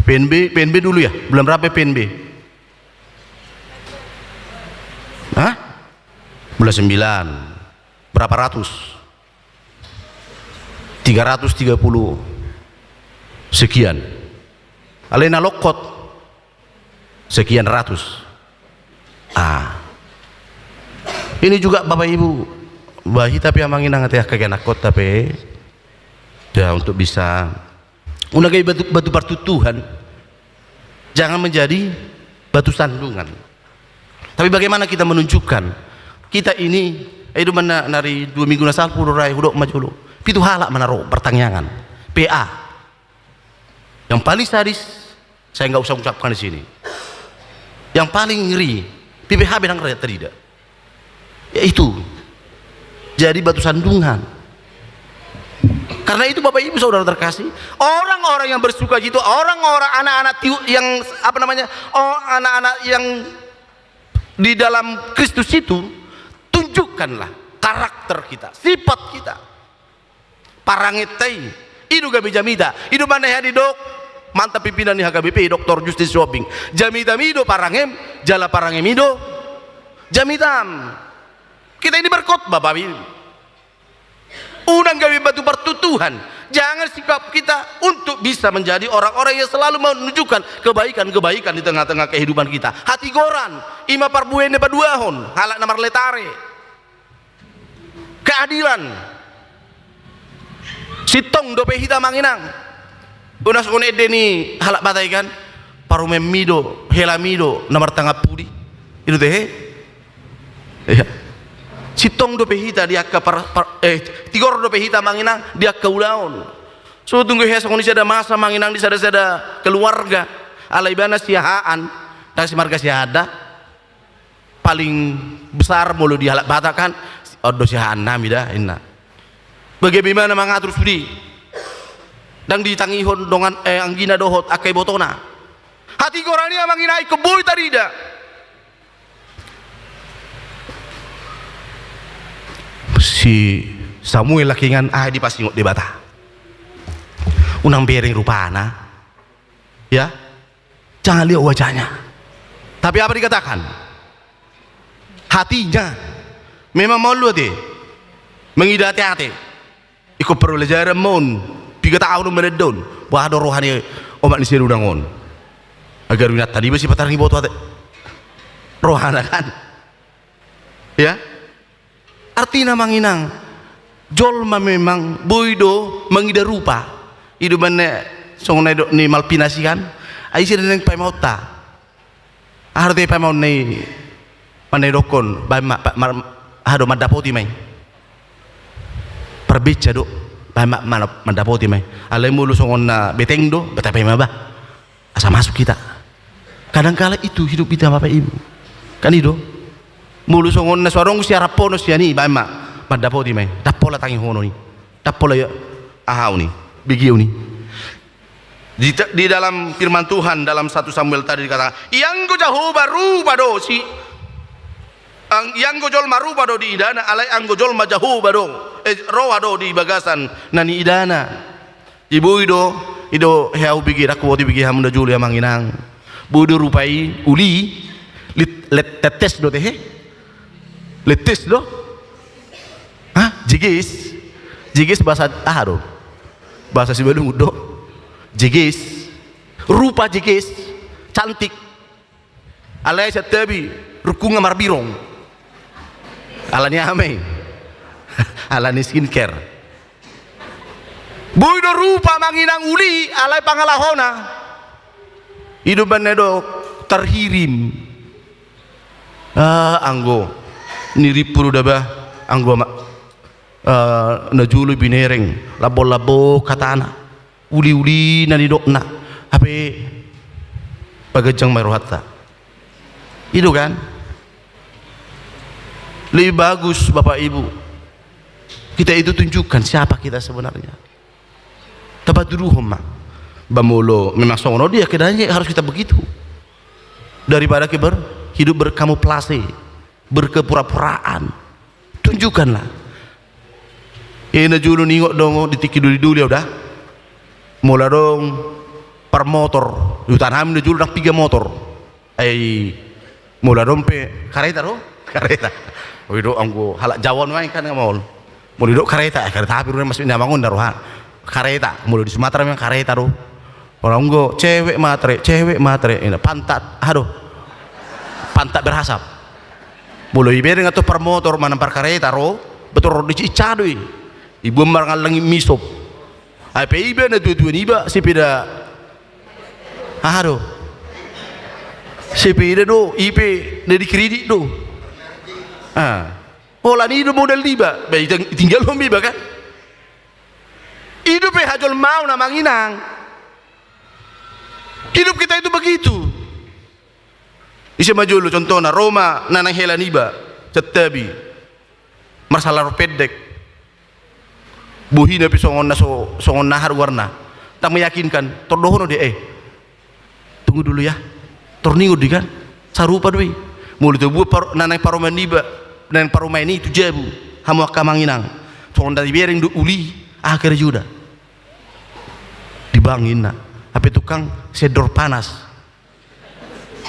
PNB dulu ya, bulan berapa PNB? Hah? Bulan 9 berapa ratus? 330 sekian. Alena lokot sekian ratus. Ini juga Bapak Ibu bahi tapi amangin nangat ya kagenak kota tapi ya untuk bisa unagai batu pertutuhan, jangan menjadi batu sandungan. Tapi bagaimana kita menunjukkan kita ini itu mana dari 2 minggu nasal pururai hudok majulu pitu halak menaruh pertanyaan PA yang paling sadis saya nggak usah ucapkan di sini, yang paling ngeri PPH benang rakyat tidak, yaitu jadi batu sandungan. Karena itu Bapak Ibu saudara terkasih, orang-orang yang bersuka gitu, orang-orang anak-anak yang apa namanya, anak-anak yang di dalam Kristus itu, tunjukkanlah karakter kita, sifat kita. Parangetai, idu gabi jamida, idu mana ya di dok, mantap pimpinan di HKBP, Dr. Justin Shopping, jamida mido parangem, jala parangem mido, jamitam. Kita ini berkhotbah Bapak Ibu. Unang gabi batu pertutuhan. Jangan sikap kita untuk bisa menjadi orang-orang yang selalu menunjukkan kebaikan-kebaikan di tengah-tengah kehidupan kita. Hati goran, ima parbuene paduahon, halak namar letare. Keadilan. Sitong dope hita manginang. Unas kone deni halak batai kan, parume mido, helamido, namar tangap pudi. Itu teh. Ya. Sitong dope hita dia ke tigor dope hita manginang dia ke ulaon. So tunggu hesa kondisi ada masa manginang di sada keluarga alaibana siahaan dan si marga siada paling besar mulu di halak batakan odo siahaan nami dah inna. Bagaimana mengatur studi dan ditangihon dengan anggina dohot akai botona. Hati gorania manginai keboy tadi dah. Si Samuel lakingan di pasingok di bata unang bering rupana ya, jangan lihat wajahnya tapi apa dikatakan hatinya memang mau lu deh mengidati hati ikut perlu lejaran mon 3 tahun menedon wah ada rohani omak ni siru dangon agar winat tadi besi patar ni boto rohana kan ya. Artinya manginang jolma memang boido mengida rupa idu mana songna ni malpinasikan ai sira nang paimauta arti paimau ni mana dokon ba hado mandapoti mai perbica do ba mana mandapoti mai ale mulu songna beteng do betapai maba asa masuk kita. Kadangkala itu hidup kita Bapak Ibu. Kan itu. Mulu songon na sorong siara pono siani bama. Madapo di mai. Dapola tangi hono ni. Dapola ya ahau ni. Bigiu ni. Di dalam firman Tuhan dalam 1 Samuel tadi dikatakan, yang go jauh baru bado si yang go jol maru bado di idana alai ang go jol majahu bado roh ado di bagasan nani idana. Ibu ido heu bigi aku wati bigi hamda juli amanginang. Budu rupai uli let tetes do teh. Letes do. Hah? Jigis bahasa do. Bahasa Sibadung do. Jigis, rupa jigis, cantik. Alai setabi rukunga marbirong. Alani ame, alani skincare. Buido rupa manginang uli, alai pangalahona. Hidupan nedo terhirim. Anggo niripuru daba, anggo najulu binereng, labo katana. Uli-uli na nidokna hape pagajang maruhata itu kan lebih bagus Bapak Ibu kita itu tunjukkan siapa kita sebenarnya tabat duruhum bamolo memang songono dia kedanya harus kita begitu daripada hidup berkamuflase berkepura-puraan tunjukkanlah ini julu ningok dong ditiki dulu ya udah mula dong per motor yutan hamil dulu dah 3 motor mula dong pe kareta wido anggo halak jawon main kan ngamol mula dong kareta api rumah masih nyamangun daruhan kareta mula di Sumatera memang kareta do orang anggo cewek matre ini pantat berhasap mula ibere ngato per motor mana per kareta ro betul di cicadui ibu marangalangi misop apa iba na tuan iba sepeda sepeda do ipe na di kredit do pola ni do modal iba baik tinggal lom iba kan hidup hajol mau na manginang hidup kita itu begitu isi majulu contohnya Roma nanang helan iba cetabi masalah pedek buhina pi songon nahar warna tak meyakinkan tordohono dia tunggu dulu ya torningu di kan sarupa doi mulu tu buat nanai paromaniba nanai paromani itu jabu hamu akamanginang songon dari bereng du uli akhir juda dibangin apa tukang sedor panas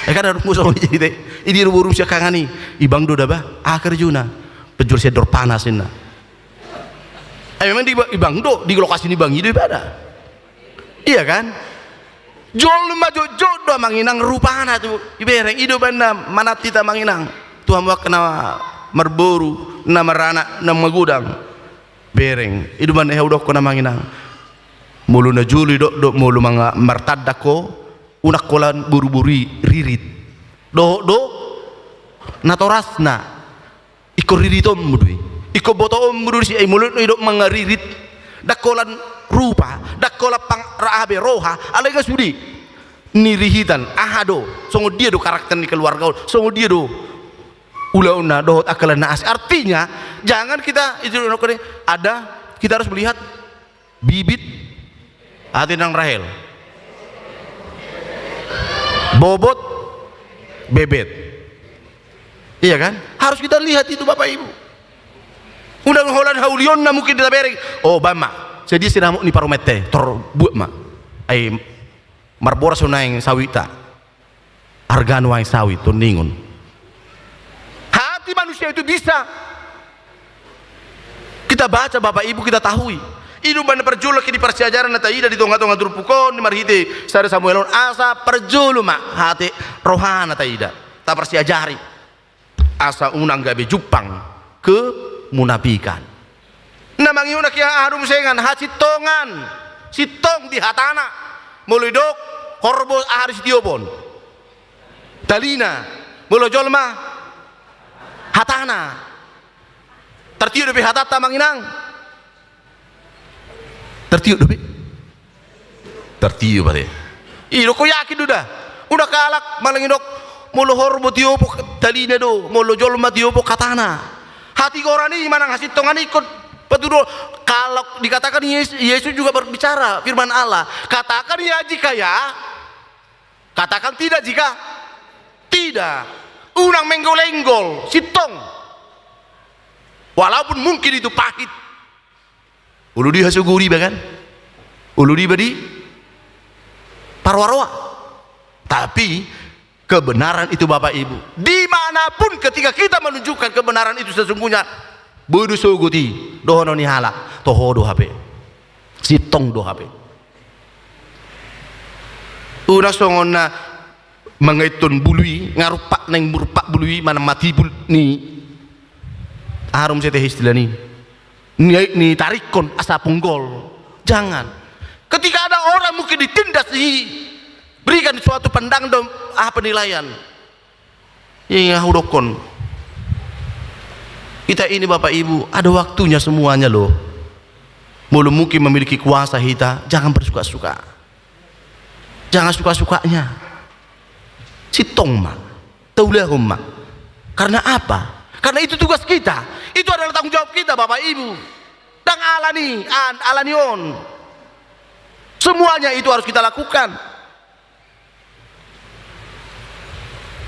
kan harus musuh ini ruburum siakangani ibang do dah akhir juna penjual sedor panas ini memang di bang do di lokasi ini bang itu ada iya kan jol maju do manginang rupana tu ibereng ido banda mana tita manginang tuhan wak kena merboru na marana na magudang bereng ido banda heu dok kena manginang mulu na juli do mulu mga martadda ko unak kolan buru-buri ririt do natorasna ikor riritom mudui iko boto mudur si mulut hidup mengaririt dakolan rupa dakola pang raabe roha alega sudi nirihitan ahado songo dia do karakter di keluarga songo dia do ulauna do akalan naas artinya jangan kita itu ada kita harus melihat bibit hati nang Rahel bobot bebet iya kan harus kita lihat itu Bapak Ibu undang holan haulion na mungkin kita bereng bama jadi sinamuk ni paromete buat ma marbora sunaing sawita argano ang sawit tuningon hati manusia itu bisa kita baca Bapak Ibu kita tahui idu bana perjulu di persiajaran na taida di tonga-tonga durpukon di marhite sare Samuelon asa perjulu hati rohana taida ta persiajari asa unang gabe jupang ke munafikan namang yun nakia harum sengan hacitongan sitong di hatana mulidok korbo aharis diopon talina mulojolma hatana tertiup depi hatata manginang tertiup depi tertiup bade Iro ko yakin udah kalak malangindok molo horbo tiopo dalina do molo jolma tiopo katana. Hati orang ini manang hasil tongan ikut petudo. Kalau dikatakan Yesus juga berbicara firman Allah, katakan ya jika ya, katakan tidak jika tidak. Unang menggol-enggol sitong, walaupun mungkin itu pahit. Ulu di hasuguri bahkan ulu di badi parwarwa, tapi kebenaran itu Bapak Ibu dimanapun ketika kita menunjukkan kebenaran itu sesungguhnya bodoh soguti dohono ni halak toho do HP sitong do HP una songona mengaitun bului ngarupak neng burpak bului mana mati bul ni harum sete istilah ni tarikon asa punggol. Jangan ketika ada orang mungkin ditindas berikan suatu pandang dan penilaian ya hudokon. Kita ini Bapak Ibu ada waktunya semuanya loh. Mulu mungkin memiliki kuasa kita, jangan bersuka-suka, jangan suka-sukanya sitong mak taulahum mak. Karena apa? Karena itu tugas kita, itu adalah tanggung jawab kita Bapak Ibu. Dan alanion semuanya itu harus kita lakukan.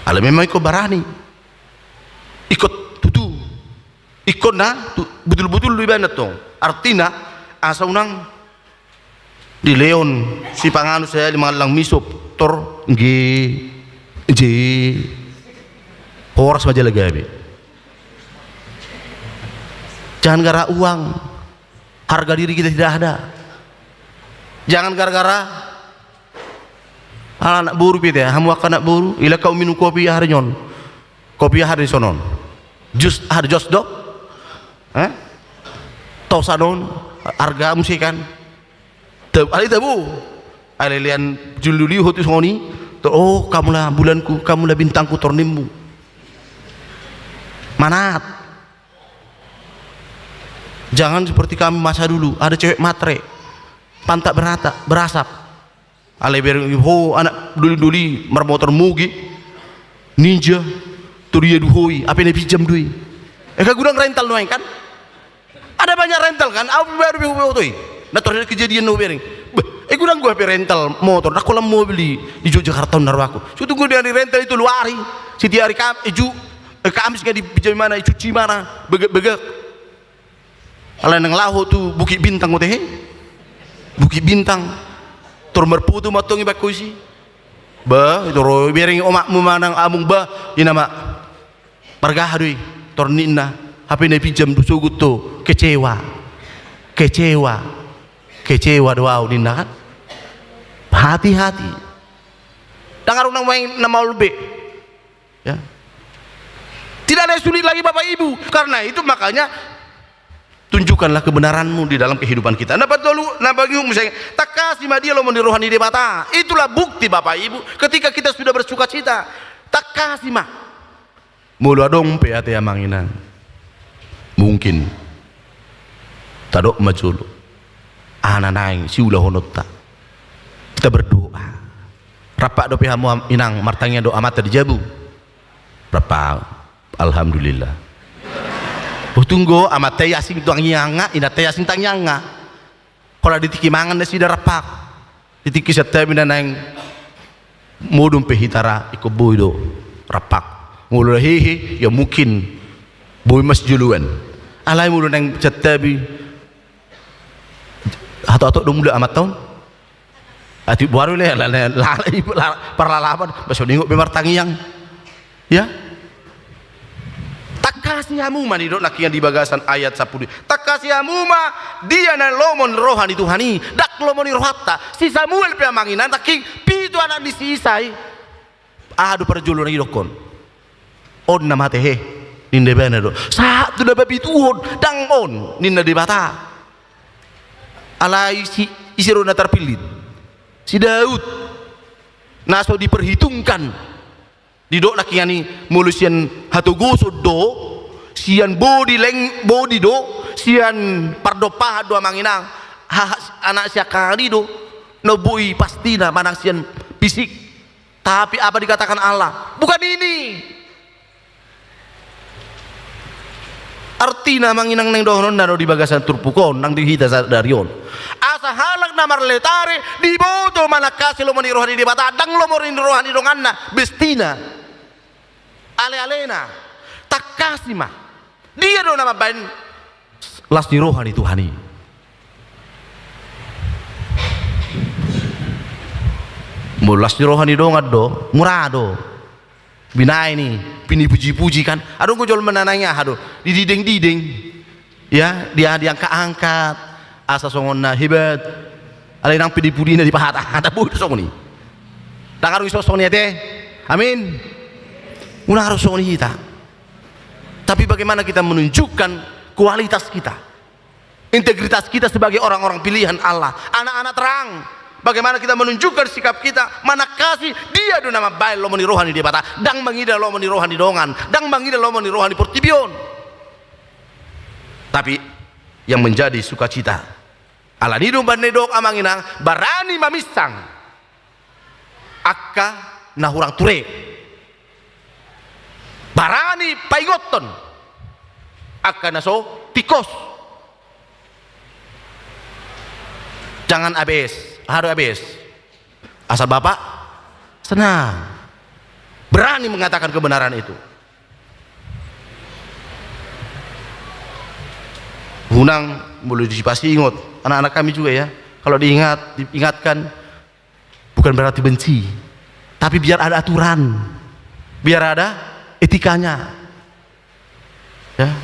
Ala memang ikut barani ikut tutu ikut na betul-betul lebih banyak tuh artinya asa unang di leon si panganu saya di malang misop tor g horas aja lagi. Jangan gara uang harga diri kita tidak ada. Jangan gara-gara anak buru pite hamu akan anak buru ila kau minum kopi hari nyon kopi hari sonon jus hari jos dok tosanon harga musikan ali tabu alilian jululi hotu soni to oh kamulah bulanku kamulah bintangku tornimmu manat. Jangan seperti kami masa dulu ada cewek matre pantat berasap ale bering ho anak duli mermotor mugi ninja turia duhoi apa ini pinjam duit kagudang rental noeng kan ada banyak rental kan aku baru beutoi nah terjadi kejadian no bering gudang gua rental motor aku lam mau beli di Yogyakarta narwaku suatu gua dari rental itu luari setiap hari kamis di pinjam mana cuci mana begek ala nang laho tu Bukit Bintang teh Bukit Bintang tor merputu matongi bakusi ba itu ro bering omakmu manang amung ba inama margah deui tor ninna HP ne pinjam du sugut tu kecewa doa ninna kan hati-hati dangar unang main nama ulbe ya tidak ada sulit lagi Bapak Ibu. Karena itu makanya tunjukkanlah kebenaranmu di dalam kehidupan kita. Misalnya tak kasih dia lo rohani debata. Itulah bukti Bapak Ibu ketika kita sudah bersuka cita. Tak kasih mah. Mulu adong PAT amanginan. Mungkin tadok majulu. Ana naing si ulah honota. Kita berdoa. Rapak do PH inang martangnya doa mata dijabu. Rapak alhamdulillah. Tunggu amat teh asing tuang nyanga ina teh asing tang nyanga kalau ditiki mangan nasi darapak ditiki sete mina nang modum pehitara iko boy do rapak mulu hehe ya mungkin boy mas juluan alai mulu nang sete bi atau do muda amat tahun ati baru le lalai perlalapan baso ningok bemar tangiang ya. Kasih hamuma di dok lakian di bagasan ayat 10. Tak kasih hamuma dia na lomon rohani Tuhani dak lomoni rohatta si Samuel pe manginan tak pitu anak disisai adu perjulu na idokon on na mate he ninde bana do satu da babitu on dang on ninna di bata alai si isirona terpilih si Daud naso diperhitungkan di dok lakian ni mulusian hatu gosod do sian bodi do sian pardopa do manginang anak sia kali do no bui pasti na manang sian fisik. Tapi apa dikatakan Allah? Bukan ini. Artina manginang neng dohonon naro di bagasan turpukon nang dihita darion. Asa halak namar letare di boto mana kasih lo mani rohani di bata dang lo moni rohani donganna bestina. Ale-alena tak kasih mah. Dia do nama bain las di rohani Tuhani. Mulas di rohani dongat do murado. Binai nih, pini puji-puji kan. Aduh gue jual menananya, aduh dididing-diding, ya dia diangkat-angkat, asa songonna hebat. Ada yang pidi-pudina di pahat, ada buat song nih. Tak harus songnya teh, amin. Ulah harus song kita. Tapi bagaimana kita menunjukkan kualitas kita, integritas kita sebagai orang-orang pilihan Allah, anak-anak terang. Bagaimana kita menunjukkan sikap kita, mana kasih dia do nama baik lo meni rohani dia bata, dang mangida lo meni rohani dongan, dang mangida lo meni rohani portibion. Tapi yang menjadi sukacita, alanido banedok amanginang barani mamisang, akka nahurang ture, barani paigoton, akka naso tikos, jangan abes. Harus habis. Asal Bapak senang, berani mengatakan kebenaran itu. Hunang boleh dipasti ingat, anak-anak kami juga ya. Kalau diingatkan, bukan berarti benci, tapi biar ada aturan, biar ada etikanya. Ya,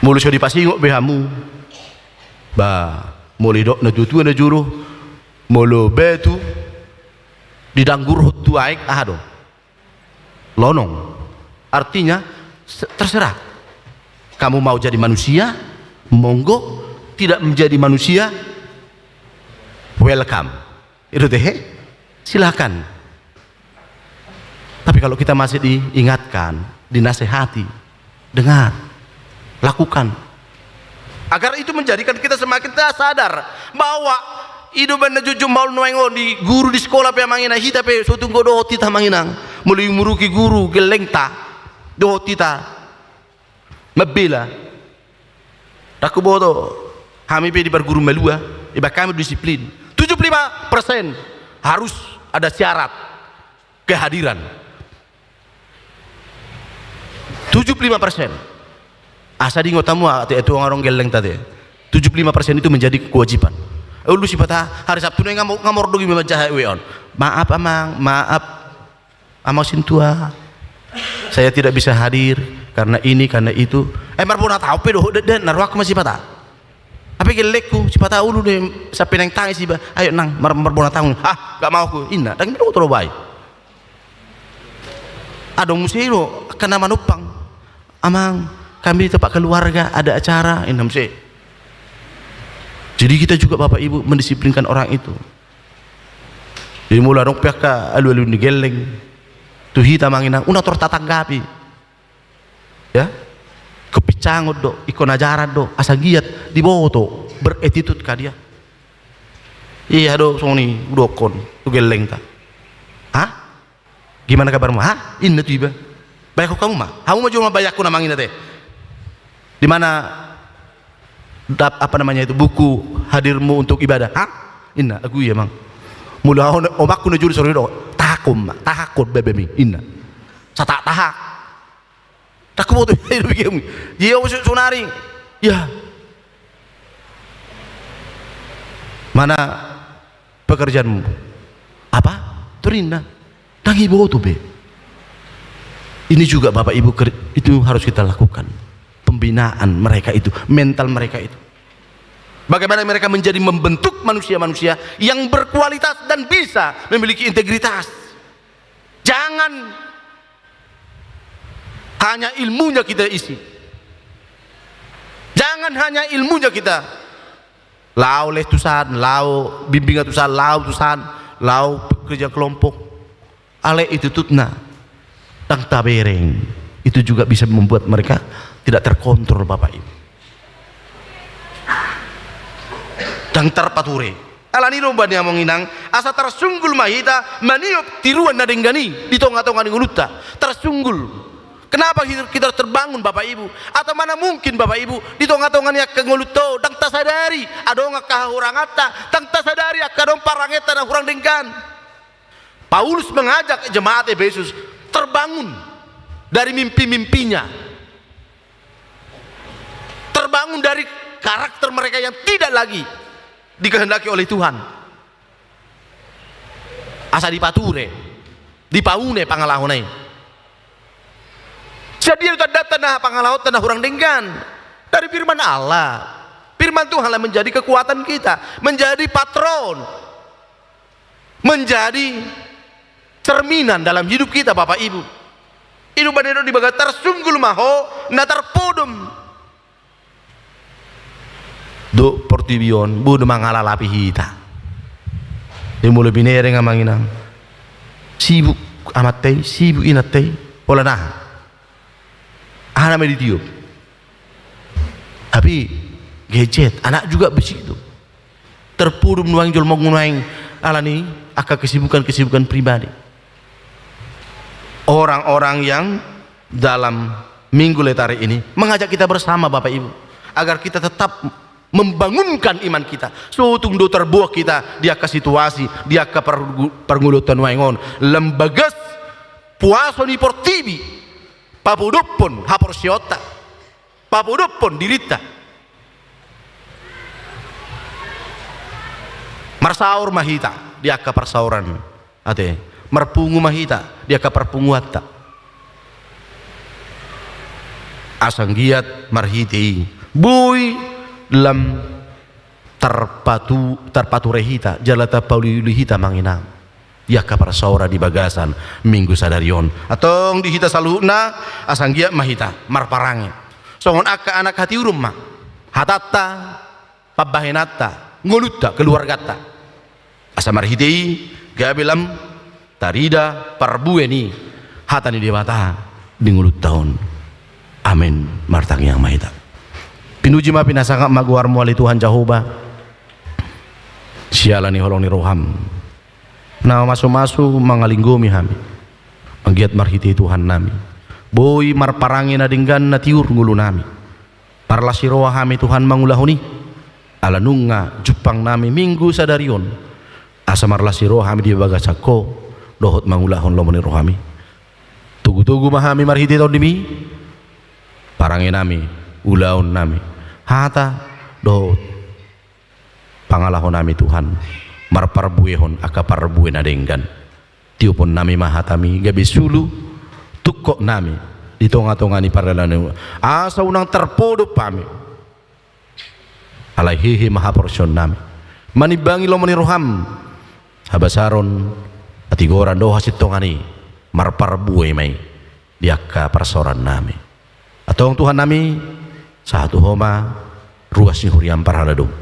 boleh sudah dipasti ingat behamu, mulai dok najutu najuru. Molo betu didanggur tu aik ahado lonong, artinya terserah kamu mau jadi manusia monggo, tidak menjadi manusia welcome, itu deh silakan. Tapi kalau kita masih diingatkan, dinasehati, dengar, lakukan, agar itu menjadikan kita semakin sadar bahwa hidup benda jujur maul noengo di guru di sekolah pe mangina hita pe sotunggo do tita manginang mulai muruki guru gelengta do tita mabela taku bodo kami pe di berguru melua iba kami disiplin 75% harus ada syarat kehadiran 75%. Asa di ngotamu itu orang geleng tadi 75% itu menjadi kewajiban. Ulu si patah hari Sabtu nih ngamor dogi membaca weon. Maaf amang, maaf amang sintua. Saya tidak bisa hadir karena ini karena itu. Marbona tahu pedo dan narwak masih patah. Tapi gelekku si patah ulu deh sampai neng tangi sih. Ayo nang marbona tahu. Gak mau aku. Ina, dan itu terlalu baik. Adong musiro kena manupang. Amang kami di tempat keluarga ada acara ini mesti. Jadi kita juga Bapak Ibu mendisiplinkan orang itu. Jadi mula dong pihak alu-alu ni geleng, tuh hita manginang, una tor tatanggapi, ya, kepicangot do, ikon ajaran do, asa giat di boto, beretitut ka dia. Iya do, soni udokon, tuh geleng ta. Hah? Gimana kabarmu? Hah? Inna tuh iba. Baik kamu mah, kamu mah cuma bayakku namangin teh. Di mana? Apa namanya itu buku hadirmu untuk ibadah. Hah? Inna aku ya mang. Mula omakku najuri sore do. Takum, tahakut bebemi. Inna. Sata tahak. Takum tuh itu bikin. Dia usut sunari. Ya. Mana pekerjaanmu? Apa? Turinda. Tangi bawa tuh be. Ini juga Bapak Ibu itu harus kita lakukan. Pembinaan mereka itu, mental mereka itu. Bagaimana mereka menjadi membentuk manusia-manusia yang berkualitas dan bisa memiliki integritas. Jangan hanya ilmunya kita isi. Jangan hanya ilmunya kita. Lau leh tusan, lau bimbingan tusan, lau kerja kelompok. Ale itu tutna, tang tabereng. Itu juga bisa membuat mereka tidak terkontrol Bapak Ibu. Dan terpature alani roba ni amonginang asa tersunggul mahita maniop tiruan na denggani di tonga-tonga ni ngulutta tersunggul. Kenapa kita terbangun Bapak Ibu? Atau mana mungkin Bapak Ibu di tonga-tonga ni akka ngulutto dang tasadari adong akka hurangata dang tasadari akka dong parangeta na hurang dengkan. Paulus mengajak jemaat Efesus terbangun dari mimpi-mimpinya, terbangun dari karakter mereka yang tidak lagi dikehendaki oleh Tuhan. Asa dipature, dipaune pangalahonai. Jadi itu tanah pangalaut tanah hurang dengkan dari firman Allah. Firman Tuhan lah menjadi kekuatan kita, menjadi patron, menjadi cerminan dalam hidup kita Bapak Ibu. Hidup banero dibaga tersunggul maho na terpodum. Do portibion budu mangalalapi hita. Dimulai binere ngamanginam. Sibuk amat teh, sibuk inat teh, pola nah. Anak meditiup, tapi gadget anak juga begitu terpuruk nuang jol mau nuang alani akan kesibukan pribadi. Orang-orang yang dalam minggu letari ini mengajak kita bersama Bapak Ibu agar kita tetap membangunkan iman kita. Sutung do terbuat kita dia ke situasi dia ke perngulutan wangon lembagas puaso ni portibi papudupon haporsiota papudupon dirita marsaur mahita dia ke persauran ate marpungu mahita dia ke perpunguata asanggiat marhiti boy lam terpatu rehita jalata paulihita manginam ya kapar saura di bagasan minggu sadarion atau di hita saluna asanggia mahita marparangi songon akka anak hati urumma hatata pabahenata ngolutta keluargata asa marhiti gabelam tarida parbueni hatani dewata di ngulut tahun amin martang yang mahita pinuji ma pinasaka maguar muali Tuhan Jehovah sialani holong ni roham na masu-masu mangalinggomi hami manggiat marhiti Tuhan nami boy marparangi na dinggan na tiur ngulu nami parlasiroa hami Tuhan mangulahuni ala nunga jupang nami minggu sadarion asa marlasiroa hami di bagasako dohot mangulahon lomoni rohami tugu-tugu mahami marhiti tahun demi parangi nami ulaon nami hata dohot pangalahon nami Tuhan marparbuehon aka parbuen adenggan tiupon nami mahatami gabi sulu tukok nami di tonga-tongani paralane asa unang terpodo pami alaihi maha porsion nami manibangi lomoni roham habasaron atigoran do hasit tongani marparbue mai diaka persoran nami atong Tuhan nami satu homa ruas ni huriam parhaladum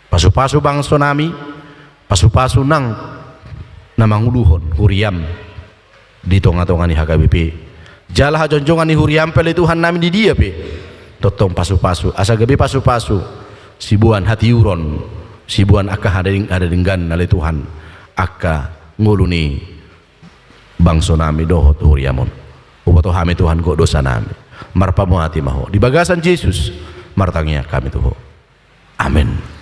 pasu-pasu bangso nami pasu-pasu nang namanguluhon huriam di tonga-tonga ni HKBP jalah jonjongan ni huriam pele Tuhan nami di dia pe totong pasu-pasu asa gabe pasu-pasu sibuan hati uron sibuan akka ada denggan nale Tuhan akka nguluni bangso nami dohot huriamon upato hami Tuhan kok dosa nami marpamu hati maho di bagasan Yesus martangnya kami tuh amin.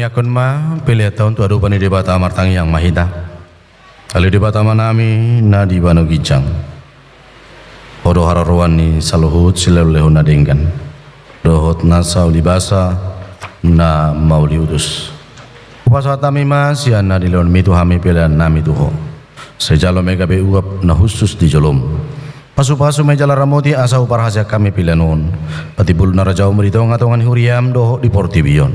yakun ma pilih tahun tu adu pani debata martang yang mahita. Ali debata manami na di banu gijang. Odo hararuan ni saluhut silelehu na denggan. Dohot na sauli basa na mauli udus. Upasata mima sian na dilon mitu hami pilihan nami tuho. Sejalo mega be uap na khusus di jolom. Pasu-pasu mejala ramoti asa upar haja kami pilenon. Patibul na rajau merito ngatongan huriam doho di portibion.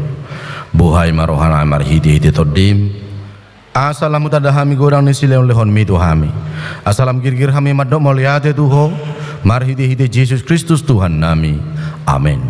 Buhai marohana amar hiti todim. Asalam utadahami gorang ni sileon lehon mitu hami. Asalam girgir hami madok moliate tuho. Mar hiti Yesus Kristus Tuhan nami. Amin.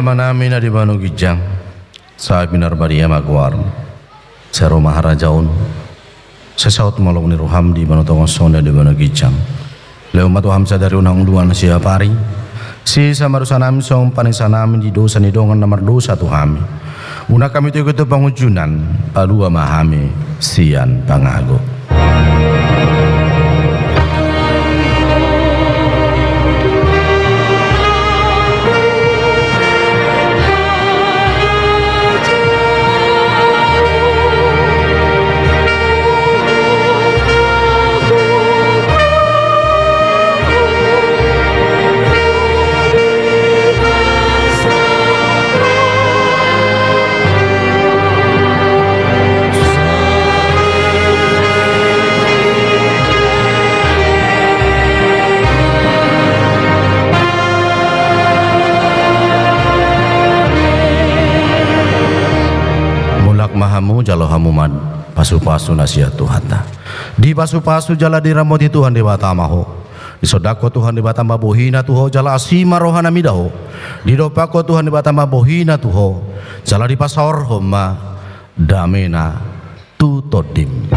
Manami na di banu gijang sa binar badia magwar sa maharajaon sa saut malong ni roham di banu tongon sonda di banu gijang leo matu hamsa dari unang duan siya pari si samarusanam song panisanam di dosa ni dongan namar dosa tuhami una kami tu ikut pangujunan palua mahami sian pangago. Mahamu jalo hamumad pasu-pasu nasihat Tuhan di pasu-pasu jala diramoti Tuhan di batamaho di sodako Tuhan di batama bohina tuho jala asima rohana midaho di dopako Tuhan di batama bohina tuho jala di pasor homa damena tutodim.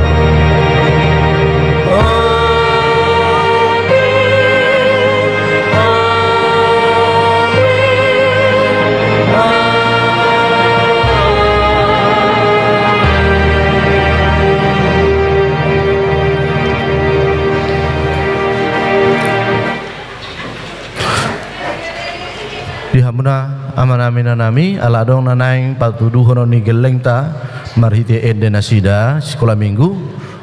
Dihamuna amanamina nami ala dong nanaing patuduhon ni geleng ta marhiti ende nasida sekolah minggu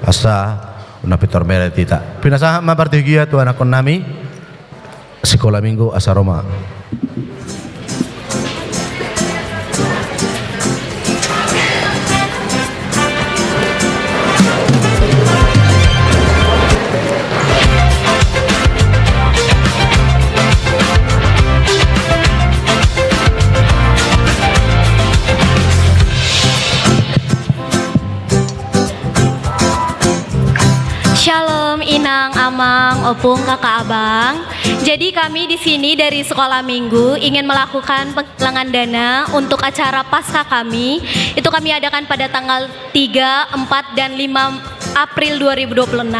asa una pitor meretita pinasaha mabartigia tu anakon nami sekolah minggu asa Roma. Shalom Inang, Amang, Opung, Kakak Abang. Jadi kami di sini dari Sekolah Minggu ingin melakukan penggalangan dana untuk acara Paskah kami. Itu kami adakan pada tanggal 3, 4, dan 5 April 2026.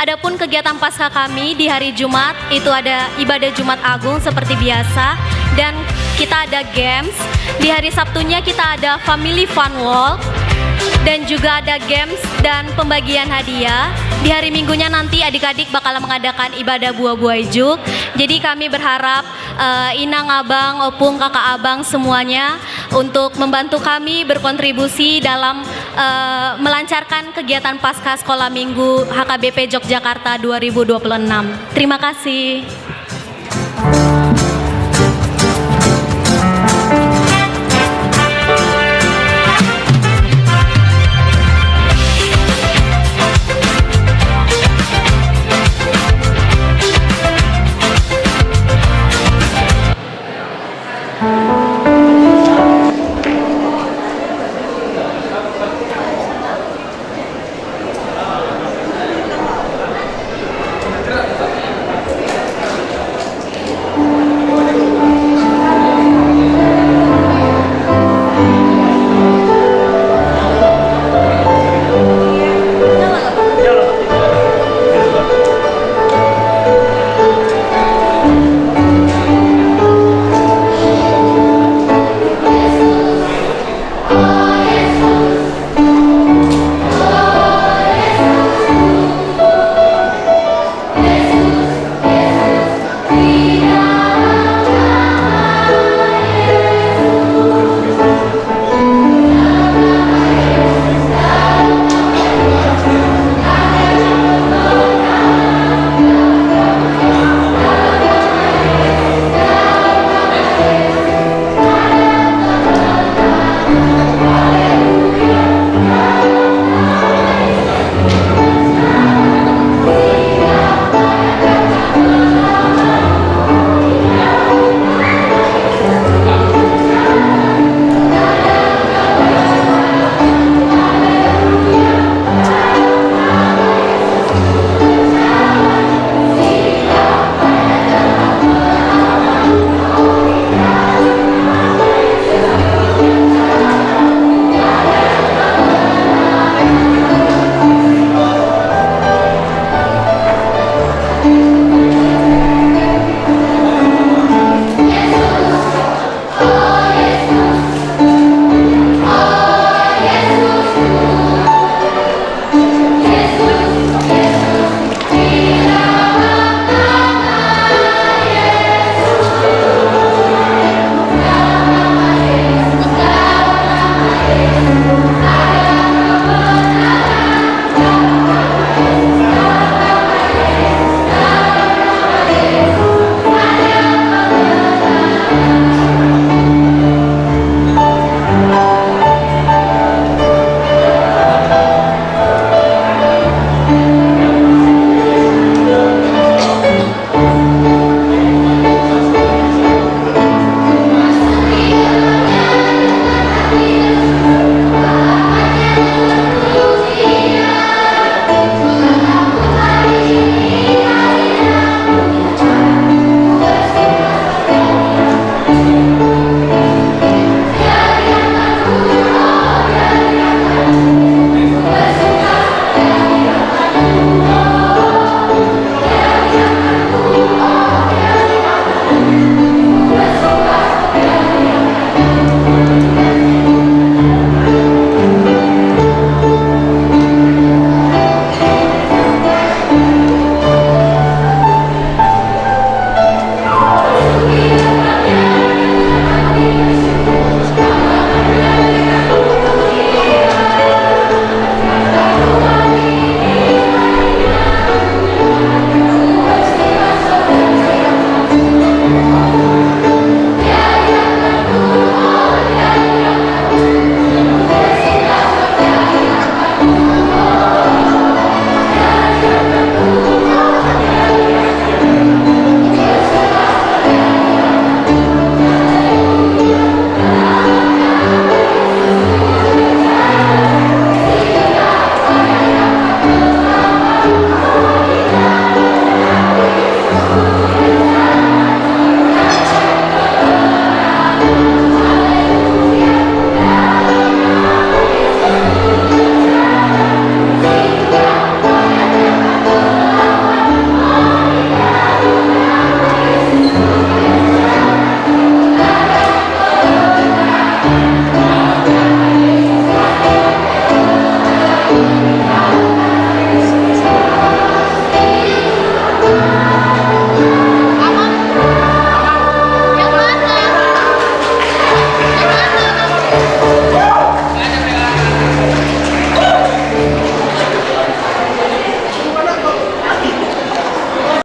Adapun kegiatan Paskah kami di hari Jumat itu ada ibadah Jumat Agung seperti biasa dan kita ada games. Di hari Sabtunya kita ada family fun walk dan juga ada games dan pembagian hadiah. Di hari Minggunya nanti adik-adik bakal mengadakan ibadah buah-buah ijuk. Jadi kami berharap Inang Abang, Opung, Kakak Abang semuanya untuk membantu kami berkontribusi dalam melancarkan kegiatan Paskah Sekolah Minggu HKBP Yogyakarta 2026. Terima kasih.